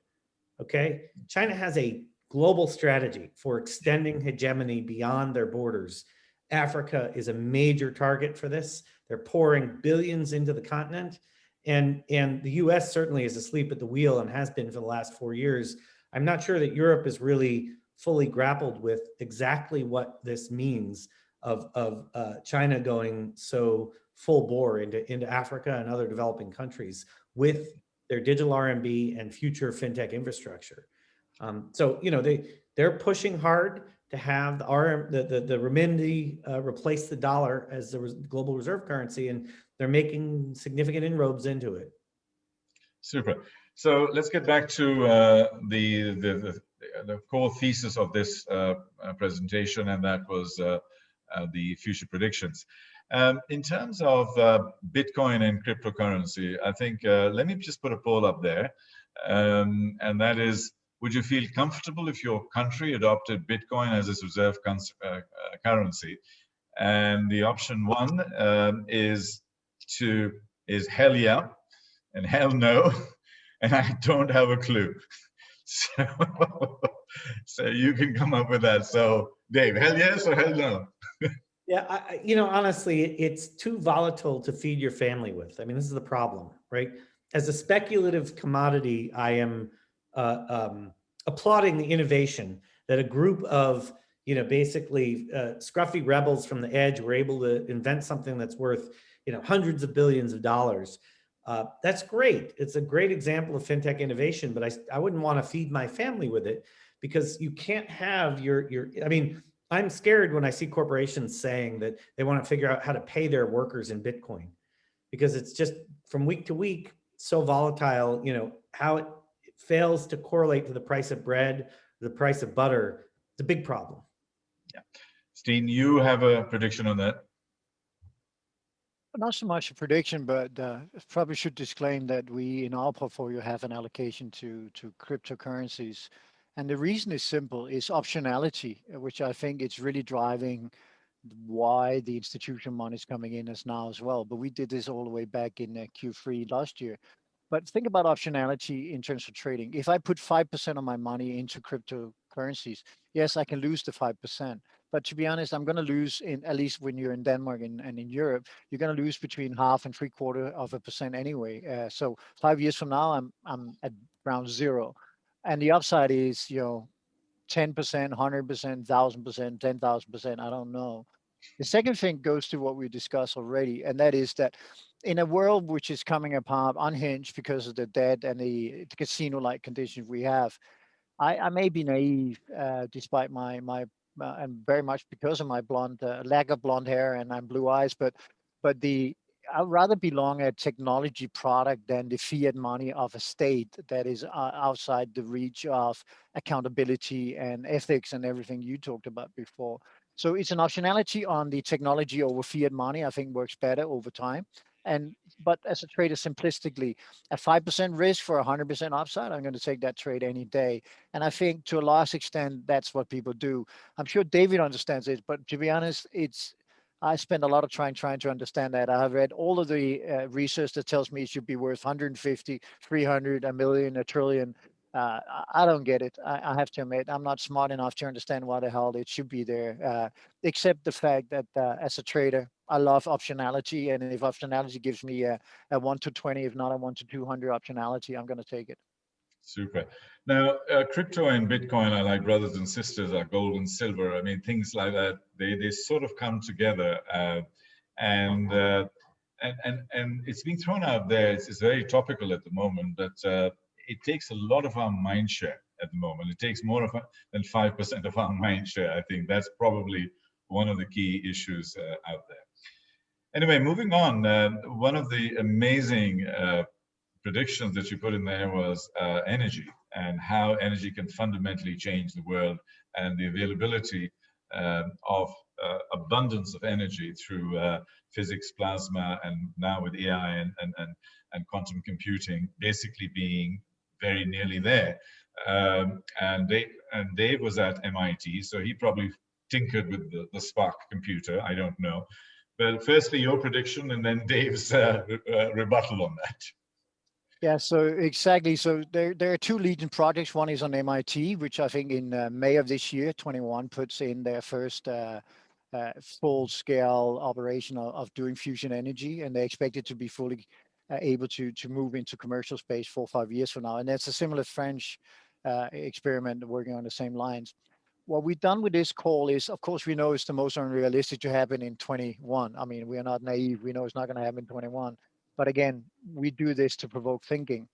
Okay, China has a global strategy for extending hegemony beyond their borders. Africa is a major target for this. They're pouring billions into the continent, and the US certainly is asleep at the wheel and has been for the last 4 years. I'm not sure that Europe has really fully grappled with exactly what this means of China going so full bore into Africa and other developing countries with their digital RMB and future fintech infrastructure. So they're pushing hard to have the renminbi replace the dollar as the global reserve currency, and they're making significant inroads into it. Super. So let's get back to the core thesis of this presentation, and that was the future predictions. In terms of Bitcoin and cryptocurrency, I think let me just put a poll up there, and that is, would you feel comfortable if your country adopted Bitcoin as its reserve currency? And the option one is hell yeah, and hell no, and I don't have a clue. So you can come up with that. So Dave, hell yes or hell no? Yeah, honestly, it's too volatile to feed your family with. I mean, this is the problem, right? As a speculative commodity, I am applauding the innovation that a group of, basically scruffy rebels from the edge were able to invent something that's worth, hundreds of billions of dollars. That's great. It's a great example of fintech innovation, but I wouldn't want to feed my family with it, because you can't have I'm scared when I see corporations saying that they want to figure out how to pay their workers in Bitcoin, because it's just from week to week so volatile. How it fails to correlate to the price of bread, the price of butter. It's a big problem. Yeah, Steen, you have a prediction on that? Not so much a prediction, but probably should disclaim that we in our portfolio have an allocation to cryptocurrencies. And the reason is simple, is optionality, which I think it's really driving why the institutional money is coming in as now as well. But we did this all the way back in Q3 last year. But think about optionality in terms of trading. If I put 5% of my money into cryptocurrencies, yes, I can lose the 5%. But to be honest, I'm going to lose, at least when you're in Denmark and in Europe, you're going to lose between 0.5% and 0.75% anyway. So 5 years from now, I'm at around zero. And the upside is, 10%, 100%, 1,000%, 10,000%. I don't know. The second thing goes to what we discussed already, and that is that in a world which is coming apart, unhinged because of the debt and the casino-like conditions we have, I may be naive, despite my and very much because of my blonde lack of blonde hair and I'm blue eyes, but the I'd rather belong a technology product than the fiat money of a state that is outside the reach of accountability and ethics and everything you talked about before. So it's an optionality on the technology over fiat money. I think works better over time. And but as a trader, simplistically, a 5% risk for 100% upside, I'm going to take that trade any day. And I think to a large extent, that's what people do. I'm sure David understands it, but to be honest, I spend a lot of time trying to understand that. I have read all of the research that tells me it should be worth 150, 300, a million, a trillion. I don't get it. I have to admit, I'm not smart enough to understand why the hell it should be there, except the fact that as a trader, I love optionality. And if optionality gives me a 1 to 20, if not a 1 to 200 optionality, I'm going to take it. Super. Now, crypto and Bitcoin are like brothers and sisters, are gold and silver. I mean, things like that. They sort of come together, and, uh, and it's being thrown out there. It's very topical at the moment, but it takes a lot of our mind share at the moment. It takes more than 5% of our mind share. I think that's probably one of the key issues out there. Anyway, moving on. One of the amazing predictions that you put in there was energy and how energy can fundamentally change the world, and the availability of abundance of energy through physics, plasma, and now with AI and quantum computing basically being very nearly there. And Dave was at MIT, so he probably tinkered with the Spark computer. I don't know. But firstly, your prediction, and then Dave's rebuttal on that. Yeah, so exactly. So there are two leading projects. One is on MIT, which I think in May of this year, 21, puts in their first full-scale operation of doing fusion energy, and they expect it to be fully able to move into commercial space 4 or 5 years from now. And that's a similar French experiment working on the same lines. What we've done with this call is, of course, we know it's the most unrealistic to happen in 21. I mean, we are not naive. We know it's not going to happen in 21. But again, we do this to provoke thinking.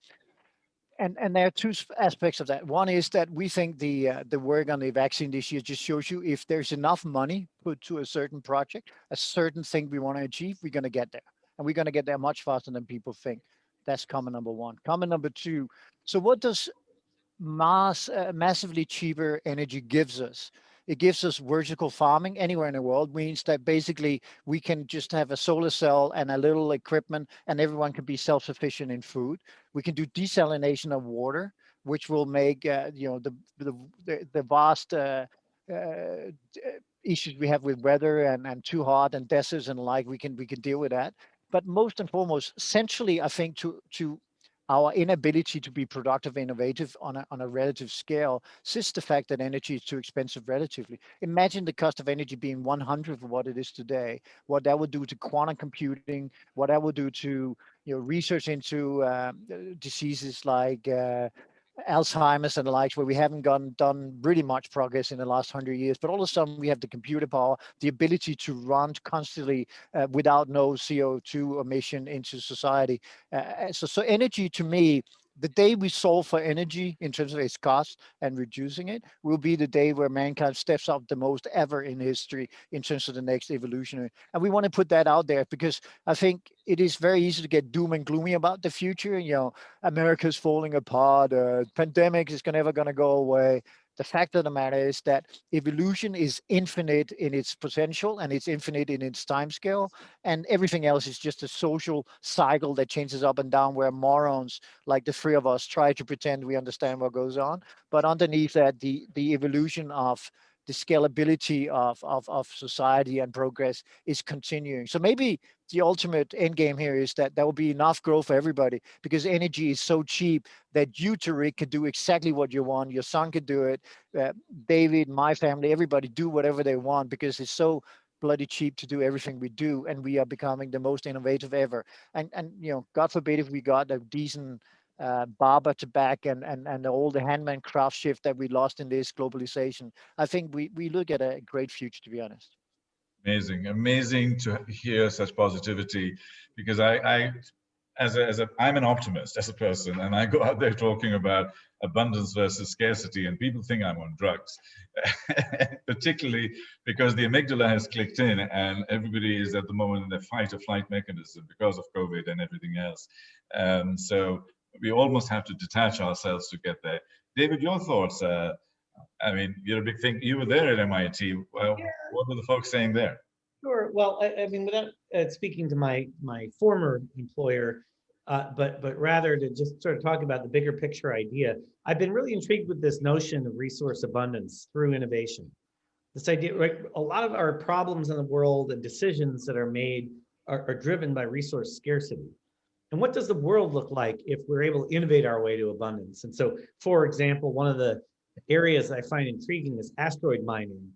And there are two aspects of that. One is that we think the work on the vaccine this year just shows you if there's enough money put to a certain project, a certain thing we want to achieve, we're going to get there. And we're going to get there much faster than people think. That's comment number one. Comment number two. So what does massively cheaper energy gives us? It gives us vertical farming anywhere in the world, means that basically we can just have a solar cell and a little equipment and everyone can be self-sufficient in food. We can do desalination of water, which will make the vast issues we have with weather and too hot and deserts and like, we can deal with that. But most and foremost, centrally, I think to our inability to be productive and innovative on a relative scale sits the fact that energy is too expensive relatively. Imagine the cost of energy being 100th of what it is today, what that would do to quantum computing, what that would do to research into diseases like Alzheimer's and the likes, where we haven't done really much progress in the last 100 years. But all of a sudden, we have the computer power, the ability to run constantly without no CO2 emission into society. So energy, to me, the day we solve for energy in terms of its cost and reducing it will be the day where mankind steps up the most ever in history in terms of the next evolutionary. And we want to put that out there because I think it is very easy to get doom and gloomy about the future. America's falling apart, pandemic is never going to go away. The fact of the matter is that evolution is infinite in its potential and it's infinite in its time scale, and everything else is just a social cycle that changes up and down, where morons like the three of us try to pretend we understand what goes on. But underneath that, the evolution of the scalability of society and progress is continuing. So maybe the ultimate end game here is that there will be enough growth for everybody because energy is so cheap that you, Tariq, could do exactly what you want. Your son could do it. David, my family, everybody do whatever they want because it's so bloody cheap to do everything we do, and we are becoming the most innovative ever. And God forbid if we got a decent barber to back and all the handman craft shift that we lost in this globalization. I think we look at a great future, to be honest. Amazing to hear such positivity, because I'm an optimist as a person, and I go out there talking about abundance versus scarcity, and people think I'm on drugs, particularly because the amygdala has clicked in, and everybody is at the moment in a fight or flight mechanism because of COVID and everything else. So we almost have to detach ourselves to get there. David, your thoughts? I mean, you're a big thing. You were there at MIT. Well, Yeah. what were the folks saying there? Sure. Well, I mean, without speaking to my former employer, but rather to just sort of talk about the bigger picture idea, I've been really intrigued with this notion of resource abundance through innovation. This idea, right? A lot of our problems in the world and decisions that are made are driven by resource scarcity. And what does the world look like if we're able to innovate our way to abundance? And so, for example, one of the areas that I find intriguing is asteroid mining,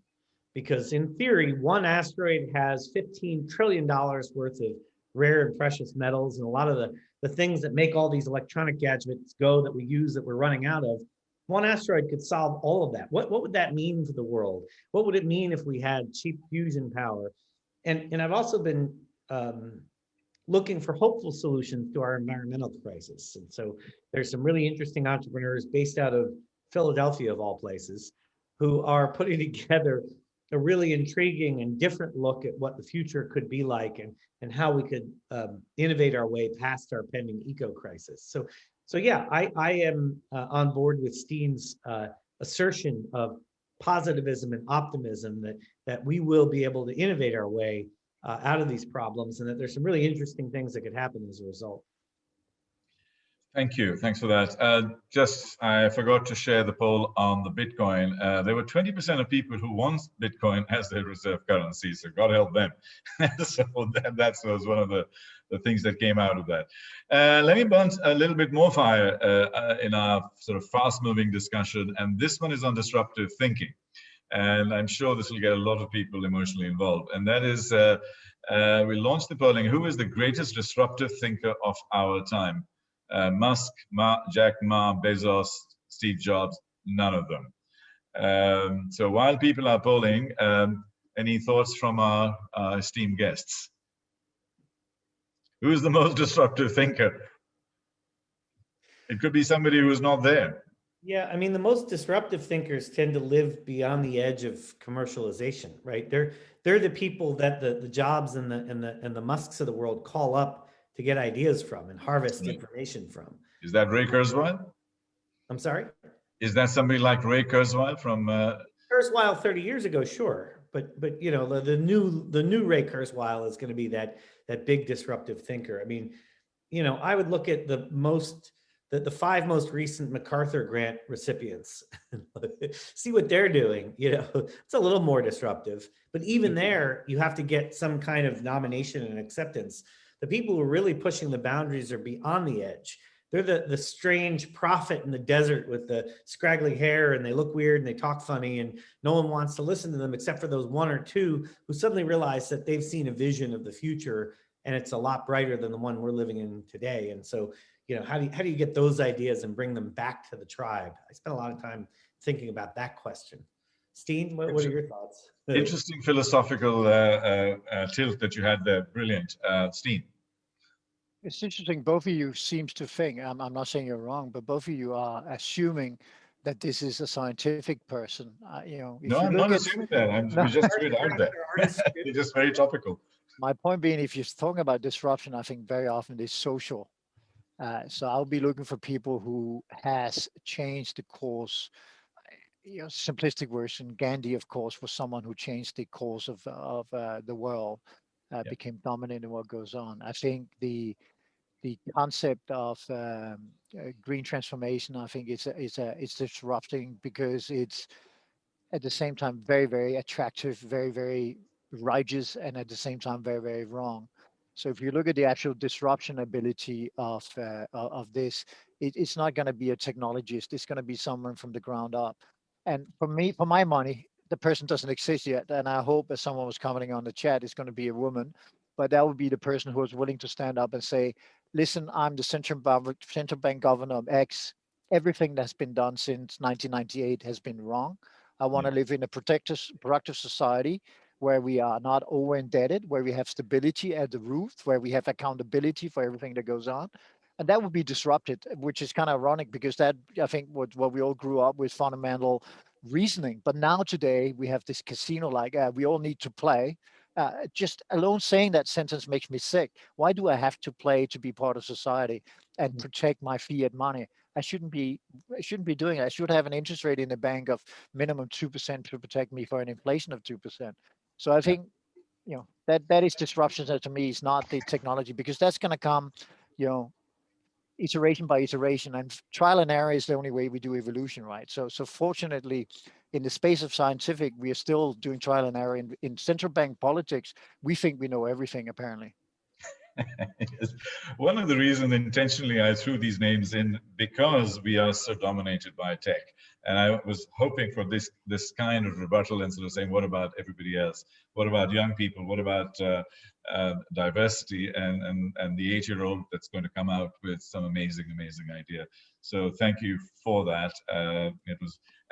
because in theory, one asteroid has $15 trillion worth of rare and precious metals, and a lot of the things that make all these electronic gadgets go that we use that we're running out of. One asteroid could solve all of that. What would that mean for the world? What would it mean if we had cheap fusion power? And I've also been looking for hopeful solutions to our environmental crisis. And so there's some really interesting entrepreneurs based out of Philadelphia, of all places, who are putting together a really intriguing and different look at what the future could be like, and how we could innovate our way past our pending eco crisis. So yeah, I am on board with Steen's assertion of positivism and optimism that we will be able to innovate our way out of these problems, and that there's some really interesting things that could happen as a result. Thank you. Thanks for that. I forgot to share the poll on the Bitcoin. There were 20% of people who want Bitcoin as their reserve currency, so God help them. So that was one of the things that came out of that. Let me burn a little bit more fire in our sort of fast-moving discussion, and this one is on disruptive thinking. And I'm sure this will get a lot of people emotionally involved. And that is, we launched the polling, who is the greatest disruptive thinker of our time? Musk, Jack Ma, Bezos, Steve Jobs, none of them. So while people are polling, any thoughts from our esteemed guests? Who is the most disruptive thinker? It could be somebody who's not there. Yeah, I mean, the most disruptive thinkers tend to live beyond the edge of commercialization, right? They're the people that the Jobs and the Musks of the world call up to get ideas from and harvest information from. Is that Ray Kurzweil? I'm sorry? Is that somebody like Ray Kurzweil from? Kurzweil 30 years ago, sure, but you know, the new Ray Kurzweil is going to be that big disruptive thinker. I mean, you know, I would look at the 5 most recent MacArthur Grant recipients, see what they're doing. You know, it's a little more disruptive, but even there, you have to get some kind of nomination and acceptance. The people who are really pushing the boundaries are beyond the edge. They're the strange prophet in the desert with the scraggly hair, and they look weird and they talk funny, and no one wants to listen to them except for those 1 or 2 who suddenly realize that they've seen a vision of the future, and it's a lot brighter than the one we're living in today. And so, you know, how do you get those ideas and bring them back to the tribe? I spent a lot of time thinking about that question. Steen, what are your thoughts? Interesting philosophical tilt that you had there. Brilliant. Steen. It's interesting. Both of you seems to think, I'm not saying you're wrong, but both of you are assuming that this is a scientific person. You know, no, I'm not assuming that. We just threw it out there. It's just very topical. My point being, if you're talking about disruption, I think very often it's social. So I'll be looking for people who has changed the course. You know, simplistic version, Gandhi, of course, was someone who changed the course of the world, became dominant in what goes on. I think the concept of green transformation, I think it's disrupting because it's at the same time very, very attractive, very, very righteous, and at the same time very, very wrong. So if you look at the actual disruption ability of this, it's not going to be a technologist. It's going to be someone from the ground up. And for my money, the person doesn't exist yet. And I hope, as someone was commenting on the chat, it's going to be a woman. But that would be the person who is willing to stand up and say, listen, I'm the central bank governor of X. Everything that's been done since 1998 has been wrong. I want to live in a productive society where we are not over indebted, where we have stability at the root, where we have accountability for everything that goes on. And that would be disrupted, which is kind of ironic because that, I think, what we all grew up with fundamental reasoning. But now today we have this casino like, we all need to play. Just alone saying that sentence makes me sick. Why do I have to play to be part of society and protect my fiat money? I shouldn't be doing it. I should have an interest rate in the bank of minimum 2% to protect me for an inflation of 2%. So I think, that is disruption. That to me is not the technology, because that's going to come, you know, iteration by iteration, and trial and error is the only way we do evolution, right? So fortunately, in the space of scientific, we are still doing trial and error. In central bank politics, we think we know everything, apparently. Yes. One of the reasons intentionally I threw these names in, because we are so dominated by tech. And I was hoping for this kind of rebuttal and sort of saying, what about everybody else? What about young people? What about diversity and the 8-year-old that's going to come out with some amazing idea? So thank you for that.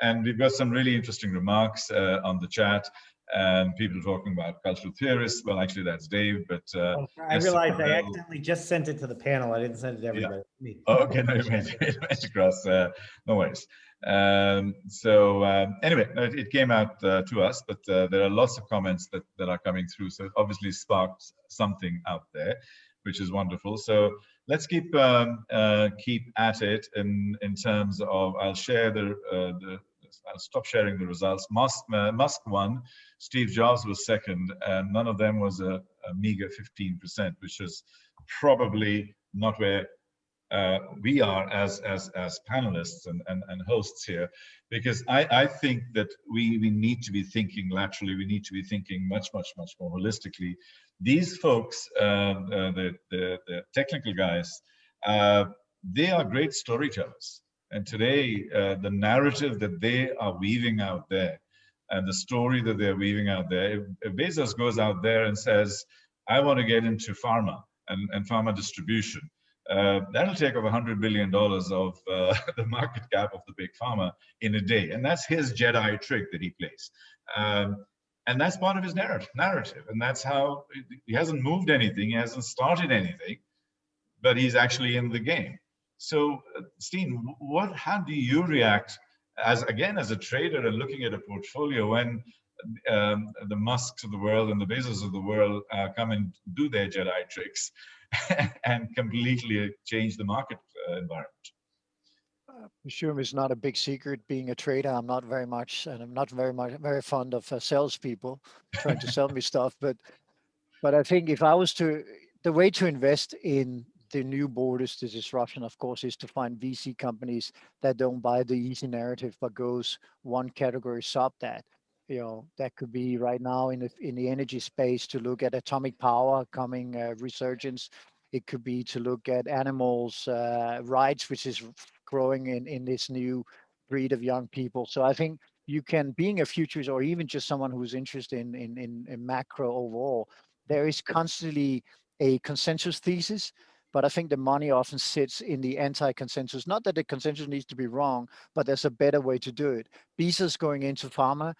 And we've got some really interesting remarks on the chat. And people talking about cultural theorists. Well, actually, that's Dave, but I realized I accidentally just sent it to the panel. I didn't send it to everybody. Yeah. Oh, okay, no, it went across. No worries. Anyway, it came out to us, but there are lots of comments that are coming through. So it obviously sparked something out there, which is wonderful. So let's keep at it in terms of. I'll share I'll stop sharing the results. Musk won, Steve Jobs was second, and none of them was a meager 15%, which is probably not where we are as panelists and hosts here, because I think that we need to be thinking laterally. We need to be thinking much more holistically. These folks, the technical guys, they are great storytellers. And today, the narrative that they are weaving out there, and the story that they're weaving out there, if Bezos goes out there and says, I want to get into pharma and pharma distribution, that'll take over $100 billion of the market cap of the big pharma in a day. And that's his Jedi trick that he plays. And that's part of his narrative. And that's how he hasn't moved anything, he hasn't started anything, but he's actually in the game. So, Steen, how do you react as a trader and looking at a portfolio when the Musks of the world and the Bezos of the world come and do their Jedi tricks and completely change the market environment? Sure, it's not a big secret. Being a trader, I'm not very very fond of salespeople trying to sell me stuff. But I think if I was the way to invest in the new borders, the disruption, of course, is to find VC companies that don't buy the easy narrative, but goes one category sub that. That could be right now in the energy space to look at atomic power coming resurgence. It could be to look at animals' rights, which is growing in this new breed of young people. So I think you can, being a futurist or even just someone who's interested in macro overall, there is constantly a consensus thesis. But I think the money often sits in the anti-consensus. Not that the consensus needs to be wrong, but there's a better way to do it. Bezos going into pharma,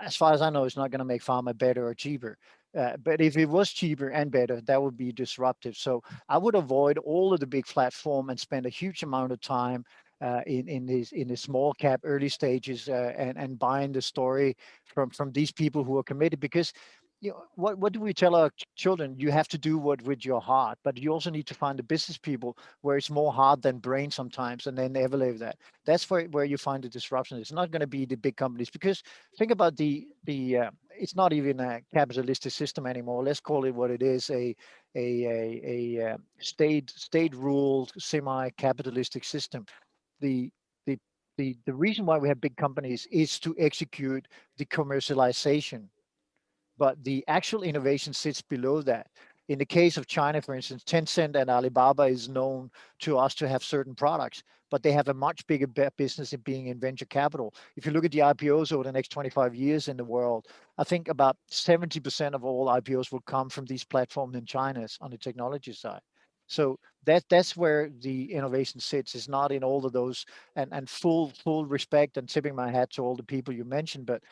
as far as I know, is not going to make pharma better or cheaper. But if it was cheaper and better, that would be disruptive. So I would avoid all of the big platform and spend a huge amount of time in the small cap early stages and buying the story from these people who are committed. Because what do we tell our children? You have to do what with your heart, but you also need to find the business people where it's more heart than brain sometimes, and they never live that. That's where you find the disruption. It's not going to be the big companies, because think about it's not even a capitalistic system anymore. Let's call it what it is: a state ruled semi-capitalistic system. The reason why we have big companies is to execute the commercialization, but the actual innovation sits below that. In the case of China, for instance, Tencent and Alibaba is known to us to have certain products, but they have a much bigger business in being in venture capital. If you look at the IPOs over the next 25 years in the world, I think about 70% of all IPOs will come from these platforms in China on the technology side. So that's where the innovation sits. Is not in all of those, and full respect and tipping my hat to all the people you mentioned, but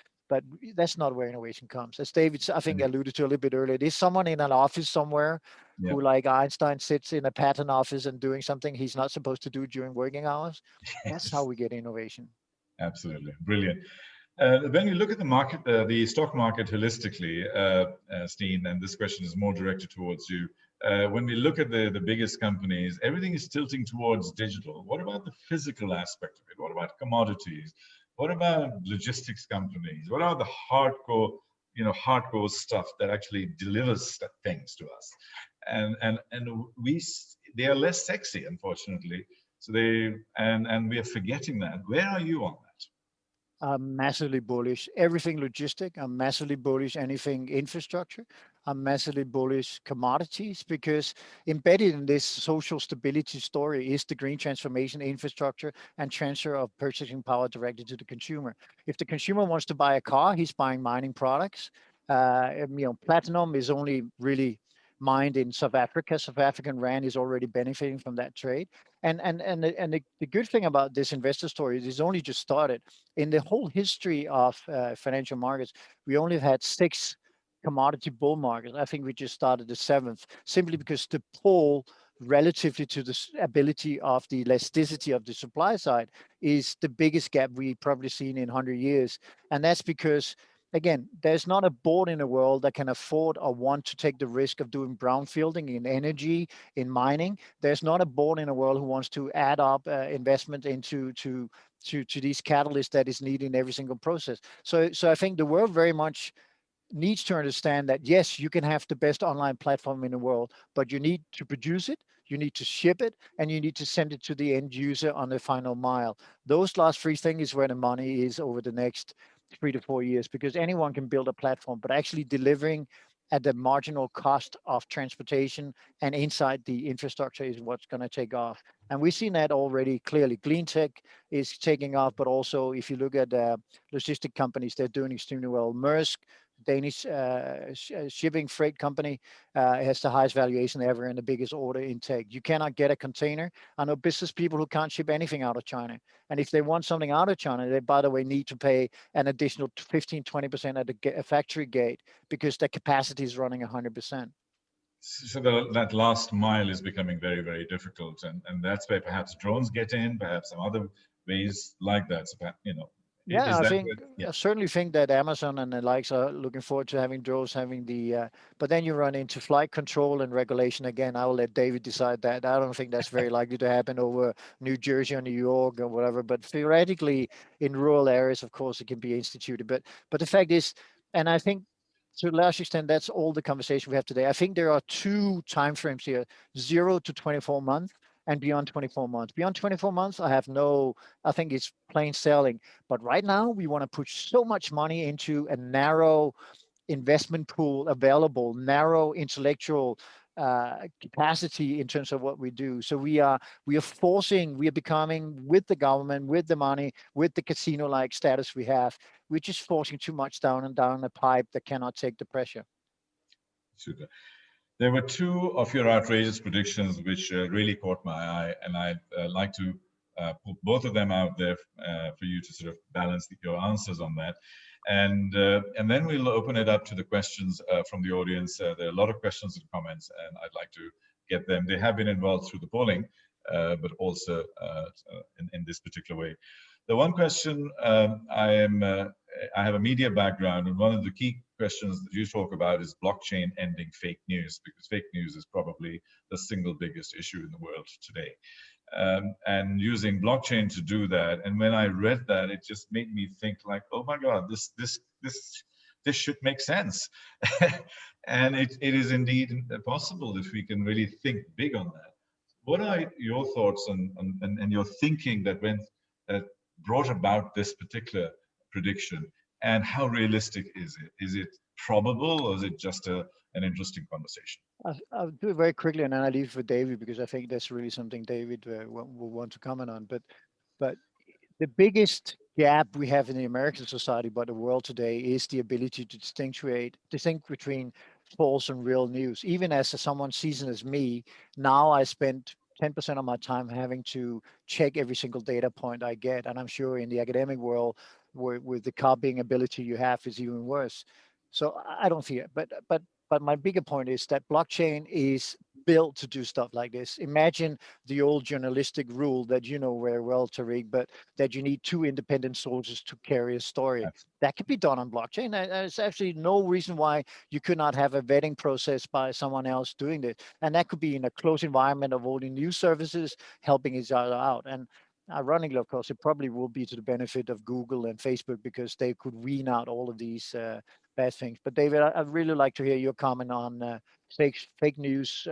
that's not where innovation comes. As David, I think, alluded to a little bit earlier, there's someone in an office somewhere Yeah. who, like Einstein, sits in a patent office and doing something he's not supposed to do during working hours. That's how we get innovation. Absolutely. Brilliant. When you look at the market, the stock market holistically, Steen, and this question is more directed towards you. When we look at the biggest companies, everything is tilting towards digital. What about the physical aspect of it? What about commodities? What about logistics companies? What about the hardcore stuff that actually delivers things to us? And they are less sexy, unfortunately. So and we are forgetting that. Where are you on that? I'm massively bullish. Everything logistic. I'm massively bullish. Anything infrastructure. I'm massively bullish commodities, because embedded in this social stability story is the green transformation, infrastructure, and transfer of purchasing power directly to the consumer. If the consumer wants to buy a car, he's buying mining products. Platinum is only really mined in South Africa. South African rand is already benefiting from that trade. And the good thing about this investor story is it's only just started. In the whole history of financial markets, we only had 6 commodity bull markets. I think we just started the 7th, simply because the pull relatively to the ability of the elasticity of the supply side is the biggest gap we've probably seen in 100 years. And that's because, again, there's not a board in the world that can afford or want to take the risk of doing brownfielding in energy, in mining. There's not a board in the world who wants to add up investment into to these catalysts that is needed in every single process. So I think the world very much needs to understand that, yes, you can have the best online platform in the world, but you need to produce it, you need to ship it, and you need to send it to the end user on the final mile. Those last 3 things is where the money is over the next 3 to 4 years, because anyone can build a platform, but actually delivering at the marginal cost of transportation and inside the infrastructure is what's going to take off. And we've seen that already clearly. Clean tech is taking off, but also if you look at logistic companies, they're doing extremely well. Maersk, Danish shipping freight company, has the highest valuation ever and the biggest order intake. You cannot get a container. I know business people who can't ship anything out of China. And if they want something out of China, they, by the way, need to pay an additional 15-20% at the factory gate, because the capacity is running 100%. So that last mile is becoming very, very difficult. And that's where perhaps drones get in, perhaps some other ways like that. So, Yeah, is I that think yeah. I certainly think that Amazon and the likes are looking forward to having drones, having but then you run into flight control and regulation again. I will let David decide that. I don't think that's very likely to happen over New Jersey or New York or whatever. But theoretically, in rural areas, of course, it can be instituted. But the fact is, and I think to a large extent, that's all the conversation we have today. I think there are 2 timeframes here: 0 to 24 months. And beyond 24 months. Beyond 24 months, I think it's plain sailing. But right now, we want to push so much money into a narrow investment pool available, narrow intellectual capacity in terms of what we do. So we are becoming, with the government, with the money, with the casino-like status we have, we're just forcing too much down a pipe that cannot take the pressure. Super. There were 2 of your outrageous predictions which really caught my eye, and I'd like to put both of them out there for you to sort of balance your answers on that. And then we'll open it up to the questions from the audience. There are a lot of questions and comments, and I'd like to get them. They have been involved through the polling, but also in this particular way. The one question, I have a media background, and one of the key questions that you talk about is blockchain ending fake news, because fake news is probably the single biggest issue in the world today. And using blockchain to do that. And when I read that, it just made me think like, oh my God, this should make sense. And it is indeed possible if we can really think big on that. What are your thoughts and your thinking that brought about this particular prediction, and how realistic is it? Is it probable, or is it just an interesting conversation? I'll do it very quickly, and then I leave it for David, because I think that's really something David will want to comment on. But the biggest gap we have in the American society, but the world today, is the ability to distinguish between false and real news. Even as someone seasoned as me, now I spend 10% of my time having to check every single data point I get. And I'm sure in the academic world, with the copying ability you have, is even worse. So I don't fear. But my bigger point is that blockchain is built to do stuff like this. Imagine the old journalistic rule that you know very well, Tariq, but that you need two independent sources to carry a story. That could be done on blockchain. There's actually no reason why you could not have a vetting process by someone else doing this. And that could be in a closed environment of all the news services helping each other out. And ironically, of course, it probably will be to the benefit of Google and Facebook because they could wean out all of these bad things. But David, I'd really like to hear your comment on fake news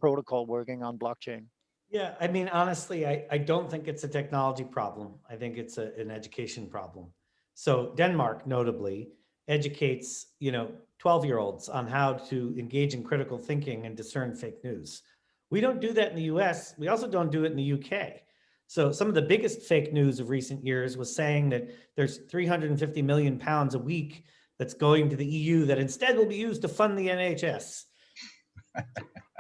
protocol working on blockchain. Yeah, I mean, honestly, I don't think it's a technology problem. I think it's an education problem. So Denmark, notably, educates 12-year-olds on how to engage in critical thinking and discern fake news. We don't do that in the US. We also don't do it in the UK. So some of the biggest fake news of recent years was saying that there's 350 million pounds a week that's going to the EU that instead will be used to fund the NHS.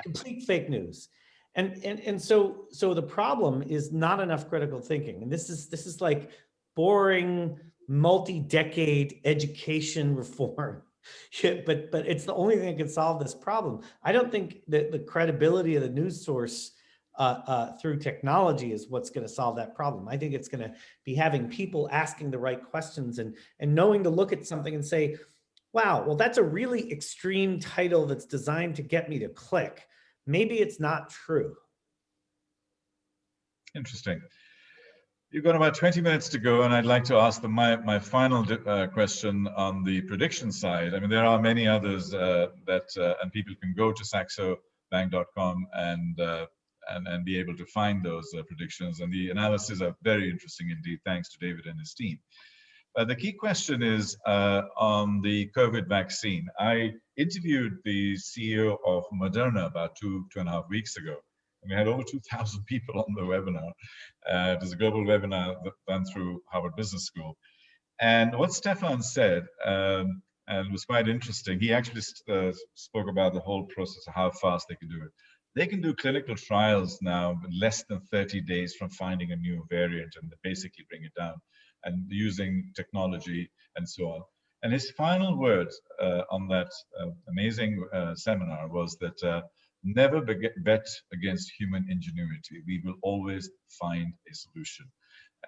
Complete fake news. And so the problem is not enough critical thinking. And this is like boring multi-decade education reform. But it's the only thing that can solve this problem. I don't think that the credibility of the news source through technology is what's going to solve that problem. I think it's going to be having people asking the right questions and knowing to look at something and say, wow, well, that's a really extreme title that's designed to get me to click. Maybe it's not true. Interesting. You've got about 20 minutes to go, and I'd like to ask my final question on the prediction side. I mean, there are many others and people can go to saxobank.com and be able to find those predictions. And the analyses are very interesting indeed, thanks to David and his team. The key question is on the COVID vaccine. I interviewed the CEO of Moderna about two and a half weeks ago. And we had over 2,000 people on the webinar. It was a global webinar done through Harvard Business School. And what Stefan said, and it was quite interesting, he actually spoke about the whole process of how fast they can do it. They can do clinical trials now in less than 30 days from finding a new variant and basically bring it down, and using technology and so on. And his final words on that amazing seminar was that never bet against human ingenuity. We will always find a solution.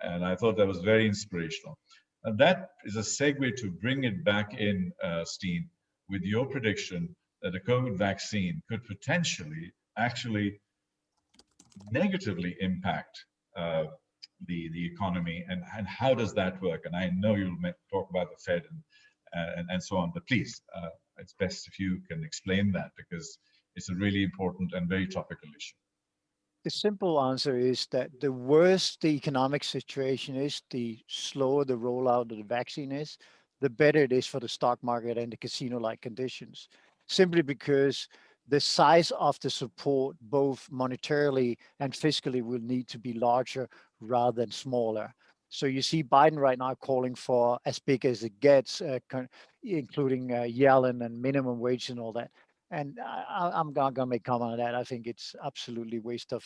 And I thought that was very inspirational. And that is a segue to bring it back in, Steen, with your prediction that a COVID vaccine could potentially actually negatively impact the economy, and how does that work? And I know you'll talk about the Fed and so on, but please, it's best if you can explain that, because it's a really important and very topical issue. The simple answer is that the worse the economic situation is, the slower the rollout of the vaccine is, the better it is for the stock market and the casino-like conditions. Simply because the size of the support, both monetarily and fiscally, will need to be larger rather than smaller. So you see Biden right now calling for as big as it gets, including Yellen and minimum wage and all that. And I'm not going to make comment on that. I think it's absolutely waste of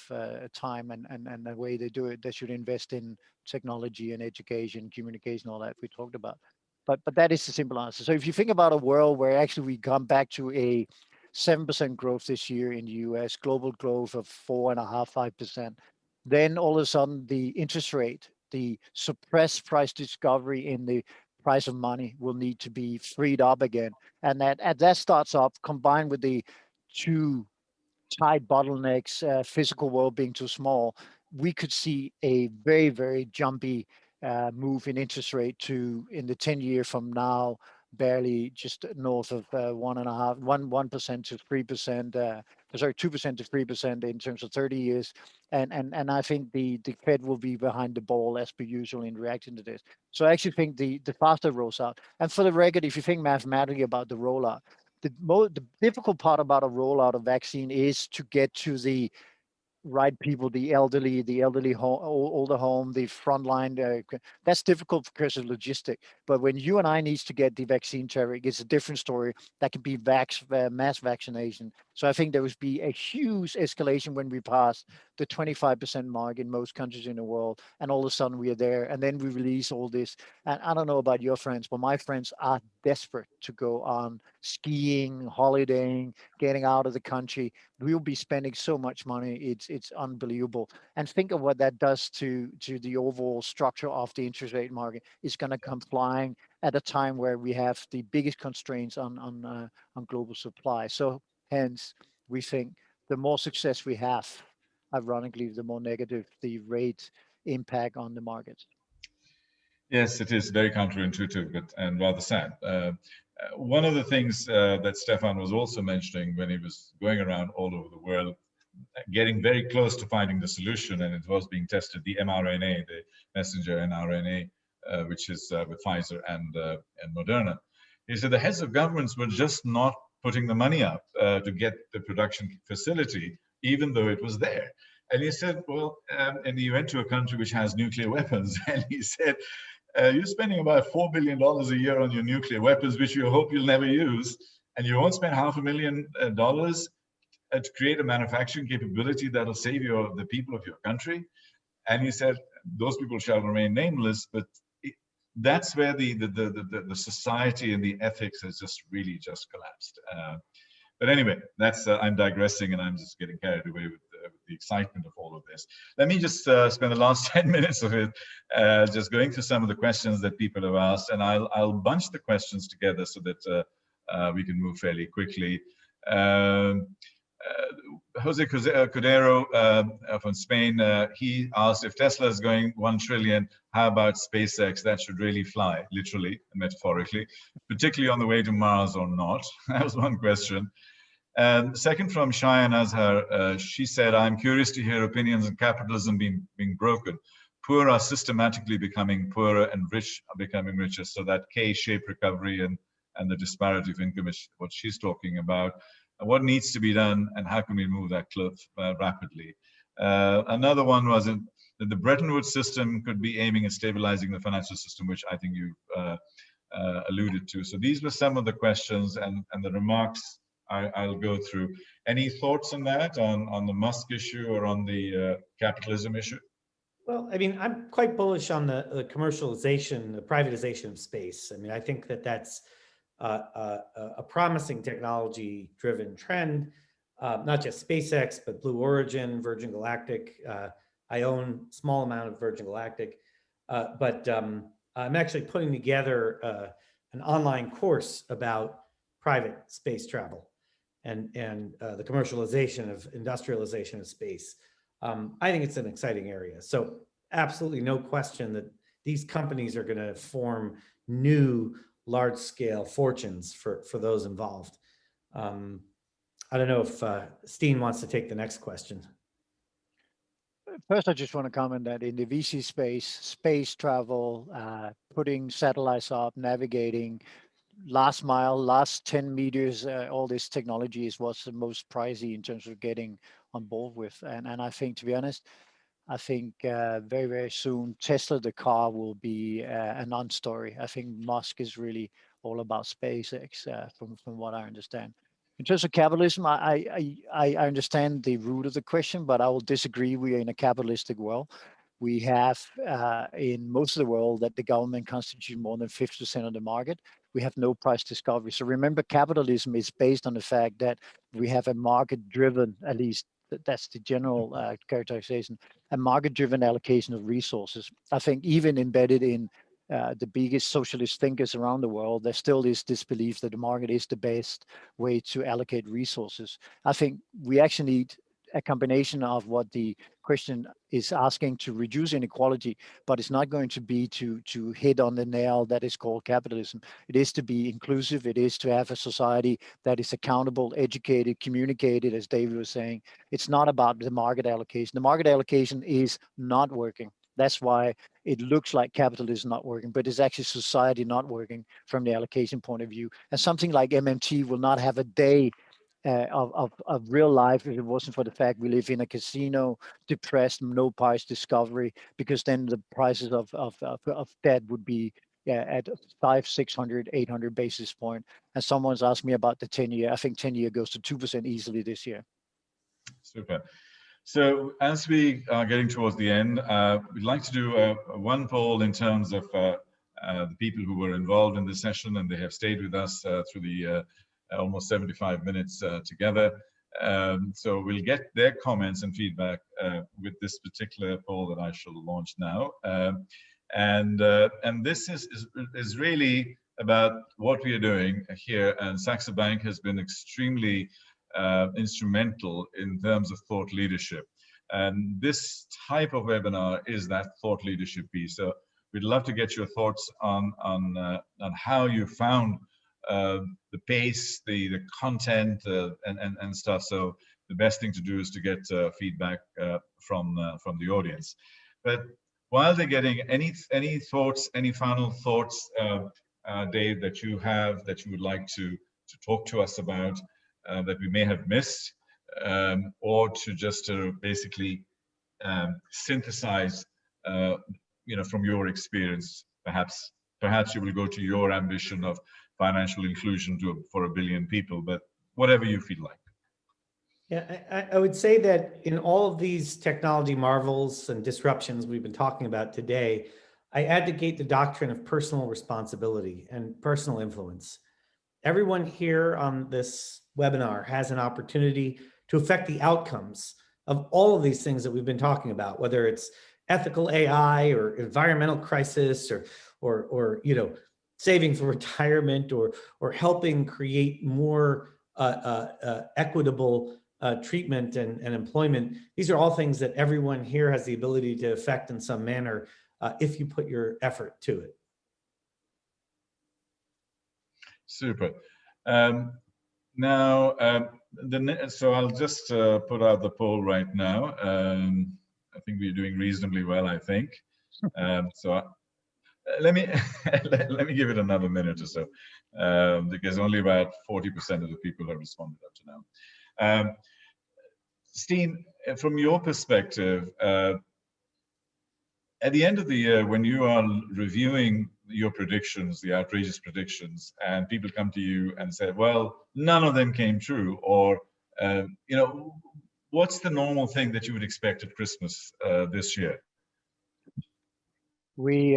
time and the way they do it. They should invest in technology and education, communication, all that we talked about. But that is the simple answer. So if you think about a world where actually we come back to a 7% growth this year in the US, global growth of 4.5%, 5%, then all of a sudden the interest rate, the suppressed price discovery in the price of money will need to be freed up again. And that starts up, combined with the two tight bottlenecks, physical world being too small, we could see a very, very jumpy move in interest rate to, in the 10-year from now, barely just north of 1% to 3%, sorry, 2% to 3% in terms of 30 years. And I think the Fed will be behind the ball as per usual in reacting to this. So I actually think the faster it rolls out. And for the record, if you think mathematically about the rollout, the difficult part about a rollout of vaccine is to get to the right people, the elderly home, older home, the frontline. That's difficult because of logistic. But when you and I needs to get the vaccine, Terry, it's a different story. That can be mass vaccination. So I think there would be a huge escalation when we pass the 25% mark in most countries in the world, and all of a sudden we are there, and then we release all this. And I don't know about your friends, but my friends are desperate to go on skiing, holidaying, getting out of the country. We'll be spending so much money. It's unbelievable. And think of what that does to the overall structure of the interest rate market. It's going to come flying at a time where we have the biggest constraints on global supply. So hence, we think the more success we have, ironically, the more negative the rate impact on the market. Yes, it is very counterintuitive, but and rather sad. One of the things that Stefan was also mentioning when he was going around all over the world, getting very close to finding the solution, and it was being tested, the mRNA, the messenger mRNA, which is with Pfizer and Moderna. He said the heads of governments were just not putting the money up to get the production facility, even though it was there. And he said, well, and he went to a country which has nuclear weapons, and he said, you're spending about $4 billion a year on your nuclear weapons, which you hope you'll never use, and you won't spend $500,000 to create a manufacturing capability that'll save the people of your country. And he said, those people shall remain nameless, but that's where the society and the ethics has just really just collapsed. But anyway, that's I'm digressing, and I'm just getting carried away with the excitement of all of this. Let me just spend the last 10 minutes of it just going through some of the questions that people have asked, and I'll bunch the questions together so that we can move fairly quickly. Jose Cordero from Spain, he asked, if Tesla is going 1 trillion, how about SpaceX? That should really fly, literally and metaphorically, particularly on the way to Mars or not. That was one question. Second, from Cheyenne Azhar, she said, I'm curious to hear opinions on capitalism being broken. Poor are systematically becoming poorer and rich are becoming richer. So that K-shaped recovery and the disparity of income is what she's talking about. What needs to be done, and how can we move that cliff rapidly? Another one was that the Bretton Woods system could be aiming at stabilizing the financial system, which I think you alluded to. So these were some of the questions and the remarks I'll go through. Any thoughts on that, on the Musk issue or on the capitalism issue? Well, I mean, I'm quite bullish on the commercialization, the privatization of space. I mean, I think that's a promising technology-driven trend, not just SpaceX, but Blue Origin, Virgin Galactic. I own a small amount of Virgin Galactic, but I'm actually putting together an online course about private space travel and the commercialization of industrialization of space. I think it's an exciting area. So absolutely no question that these companies are going to form new large-scale fortunes for those involved. I don't know if Steen wants to take the next question. First, I just want to comment that in the VC space travel, putting satellites up, navigating, last mile, last 10 meters, all this technology is what's the most pricey in terms of getting on board with. And I think, to be honest, I think very, very soon, Tesla, the car, will be a non-story. I think Musk is really all about SpaceX, from what I understand. In terms of capitalism, I understand the root of the question, but I will disagree. We are in a capitalistic world. We have in most of the world that the government constitutes more than 50% of the market. We have no price discovery. So remember, capitalism is based on the fact that we have a market-driven, at least that's the general characterization, a market-driven allocation of resources. I think even embedded in the biggest socialist thinkers around the world, there still is this belief that the market is the best way to allocate resources. I think we actually need a combination of what the question is asking to reduce inequality, but it's not going to be to hit on the nail that is called capitalism. It is to be inclusive. It is to have a society that is accountable, educated, communicated, as David was saying. It's not about the market allocation. The market allocation is not working. That's why it looks like capitalism is not working, but it's actually society not working from the allocation point of view. And something like MMT will not have a day of real life if it wasn't for the fact we live in a casino, depressed, no price discovery, because then the prices of debt would be at 500, 600, 800 basis point. And someone's asked me about the 10-year. I think 10-year goes to 2% easily this year. Super. So as we are getting towards the end, we'd like to do one poll in terms of the people who were involved in this session, and they have stayed with us through the almost 75 minutes together. So we'll get their comments and feedback with this particular poll that I shall launch now. And this is really about what we are doing here. And Saxo Bank has been extremely instrumental in terms of thought leadership. And this type of webinar is that thought leadership piece. So we'd love to get your thoughts on how you found the pace, the content, and stuff. So the best thing to do is to get feedback from the audience. But while they're getting any thoughts, any final thoughts, Dave, that you have that you would like to talk to us about that we may have missed, or to just basically synthesize, from your experience, perhaps you will go to your ambition of financial inclusion for 1 billion people, but whatever you feel like. Yeah, I would say that in all of these technology marvels and disruptions we've been talking about today, I advocate the doctrine of personal responsibility and personal influence. Everyone here on this webinar has an opportunity to affect the outcomes of all of these things that we've been talking about, whether it's ethical AI or environmental crisis or saving for retirement or helping create more equitable treatment and employment. These are all things that everyone here has the ability to affect in some manner if you put your effort to it. Super. Now, so I'll just put out the poll right now. I think we're doing reasonably well, I think. So let me let me give it another minute or so, because only about 40% of the people have responded up to now. Steen, from your perspective, at the end of the year, when you are reviewing your predictions, the outrageous predictions, and people come to you and say, well, none of them came true, or, what's the normal thing that you would expect at Christmas this year? We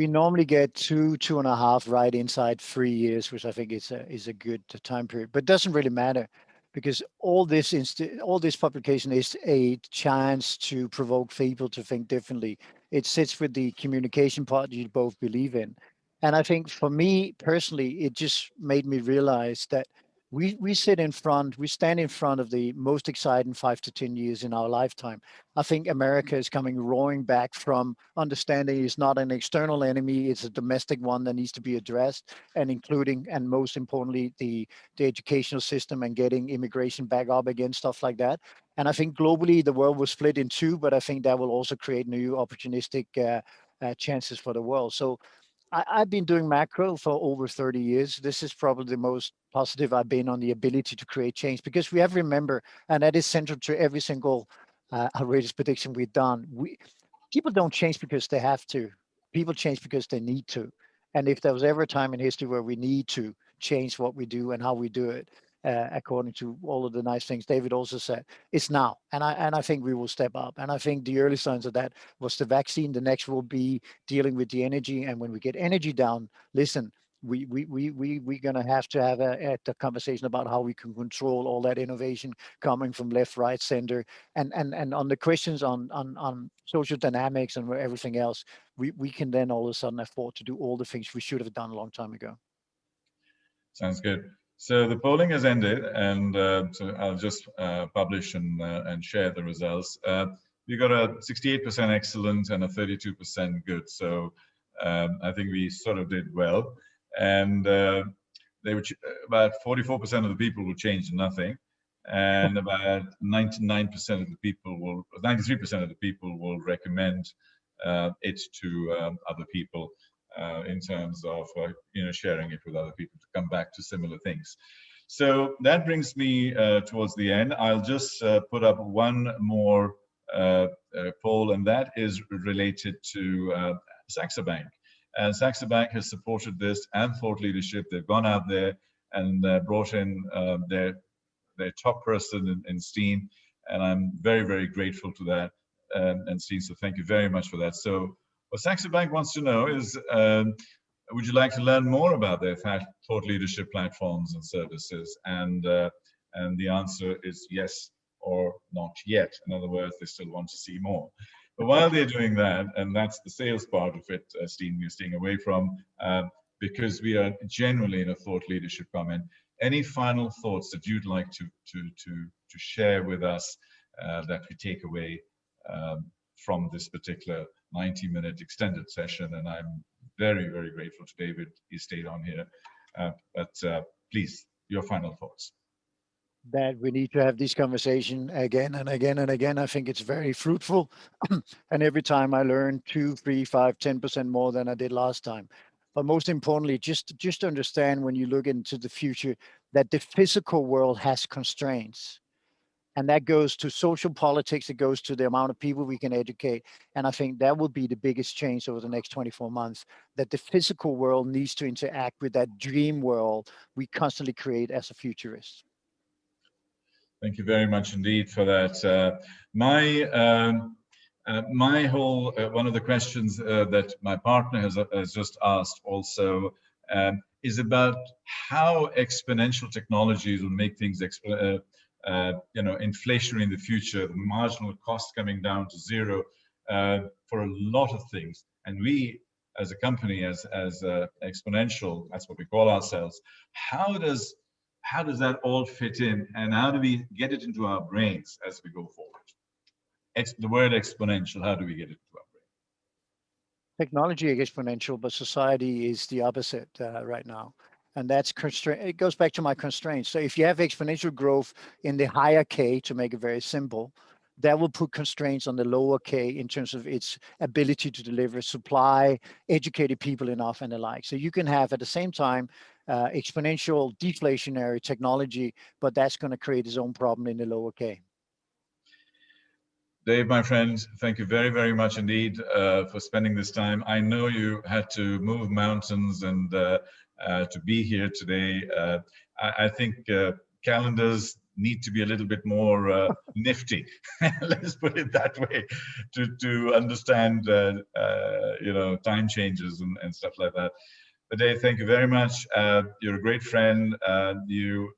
normally get 2.5 right inside 3 years, which I think is a good time period, but it doesn't really matter, because all this publication is a chance to provoke people to think differently. It sits with the communication part you both believe in. And I think for me personally, it just made me realize that we stand in front of the most exciting 5 to 10 years in our lifetime. I think America is coming roaring back from understanding it's not an external enemy, it's a domestic one that needs to be addressed, and including, and most importantly, the educational system and getting immigration back up again, stuff like that. And I think globally, the world was split in two, but I think that will also create new opportunistic chances for the world. So I've been doing macro for over 30 years. This is probably the most positive I've been on the ability to create change, because we have to remember, and that is central to every single outrageous prediction we've done. People don't change because they have to. People change because they need to. And if there was ever a time in history where we need to change what we do and how we do it, according to all of the nice things David also said, it's now. And I think we will step up. And I think the early signs of that was the vaccine. The next will be dealing with the energy. And when we get energy down, listen, we're gonna have to have a conversation about how we can control all that innovation coming from left, right, center, and on the questions on social dynamics and everything else, we can then all of a sudden afford to do all the things we should have done a long time ago. Sounds good. So the polling has ended, and so I'll just publish and share the results. We got a 68% excellent and a 32% good. So I think we sort of did well. And they were about 44% of the people will change nothing, and about 99% of the people 93% of the people will recommend it to other people in terms of sharing it with other people to come back to similar things. So that brings me towards the end. I'll just put up one more poll, and that is related to Saxo Bank. And Saxo Bank has supported this and thought leadership. They've gone out there and brought in their top person in Steen, and I'm very, very grateful to that. And Steen, so thank you very much for that. So what Saxo Bank wants to know is, would you like to learn more about their thought leadership platforms and services? And the answer is yes or not yet. In other words, they still want to see more. But while they're doing that, and that's the sales part of it, Steen, we're staying away from, because we are generally in a thought leadership comment. Any final thoughts that you'd like to share with us that we take away from this particular 90-minute extended session? And I'm very, very grateful to David. He stayed on here. But please, your final thoughts. That we need to have this conversation again and again and again. I think it's very fruitful. And every time I learn 2, 3, 5, 10% more than I did last time. But most importantly, just understand when you look into the future that the physical world has constraints. And that goes to social politics, it goes to the amount of people we can educate. And I think that will be the biggest change over the next 24 months, that the physical world needs to interact with that dream world we constantly create as a futurist. Thank you very much indeed for that. My whole, one of the questions that my partner has just asked also is about how exponential technologies will make things inflationary in the future, the marginal cost coming down to zero for a lot of things. And we, as a company, as Exponential, that's what we call ourselves, how does that all fit in, and how do we get it into our brains as we go forward? The word exponential, how do we get it into our brain? Technology is exponential, but society is the opposite right now. And that's constraint. It goes back to my constraints. So if you have exponential growth in the higher K, to make it very simple, that will put constraints on the lower K in terms of its ability to deliver supply, educated people enough, and the like. So you can have at the same time exponential deflationary technology, but that's going to create its own problem in the lower K. Dave, my friend, thank you very, very much indeed for spending this time. I know you had to move mountains and to be here today. I think calendars need to be a little bit more nifty, let's put it that way, to understand time changes and stuff like that. But Dave, thank you very much. You're a great friend. You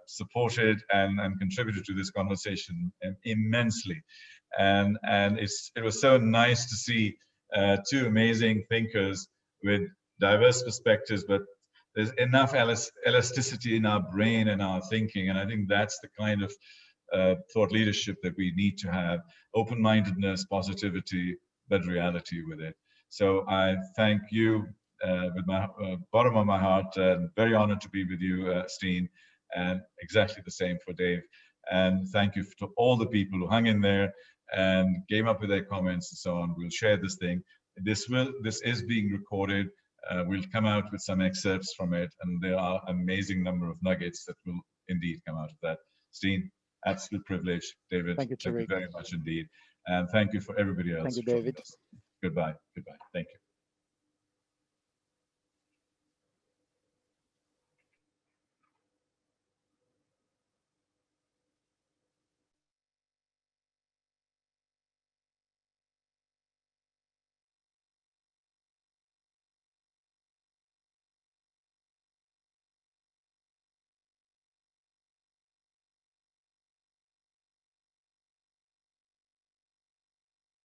supported and contributed to this conversation immensely, and it was so nice to see two amazing thinkers with diverse perspectives, but there's enough elasticity in our brain and our thinking, and I think that's the kind of thought leadership that we need to have: open-mindedness, positivity, but reality with it. So I thank you with my bottom of my heart, and very honored to be with you, Steen, and exactly the same for Dave. And thank you to all the people who hung in there and came up with their comments and so on. We'll share this thing. This is being recorded. We'll come out with some excerpts from it, and there are amazing number of nuggets that will indeed come out of that. Steen, absolute privilege. David, thank you very much indeed. And thank you for everybody else. Thank you, David. Goodbye. Goodbye. Thank you.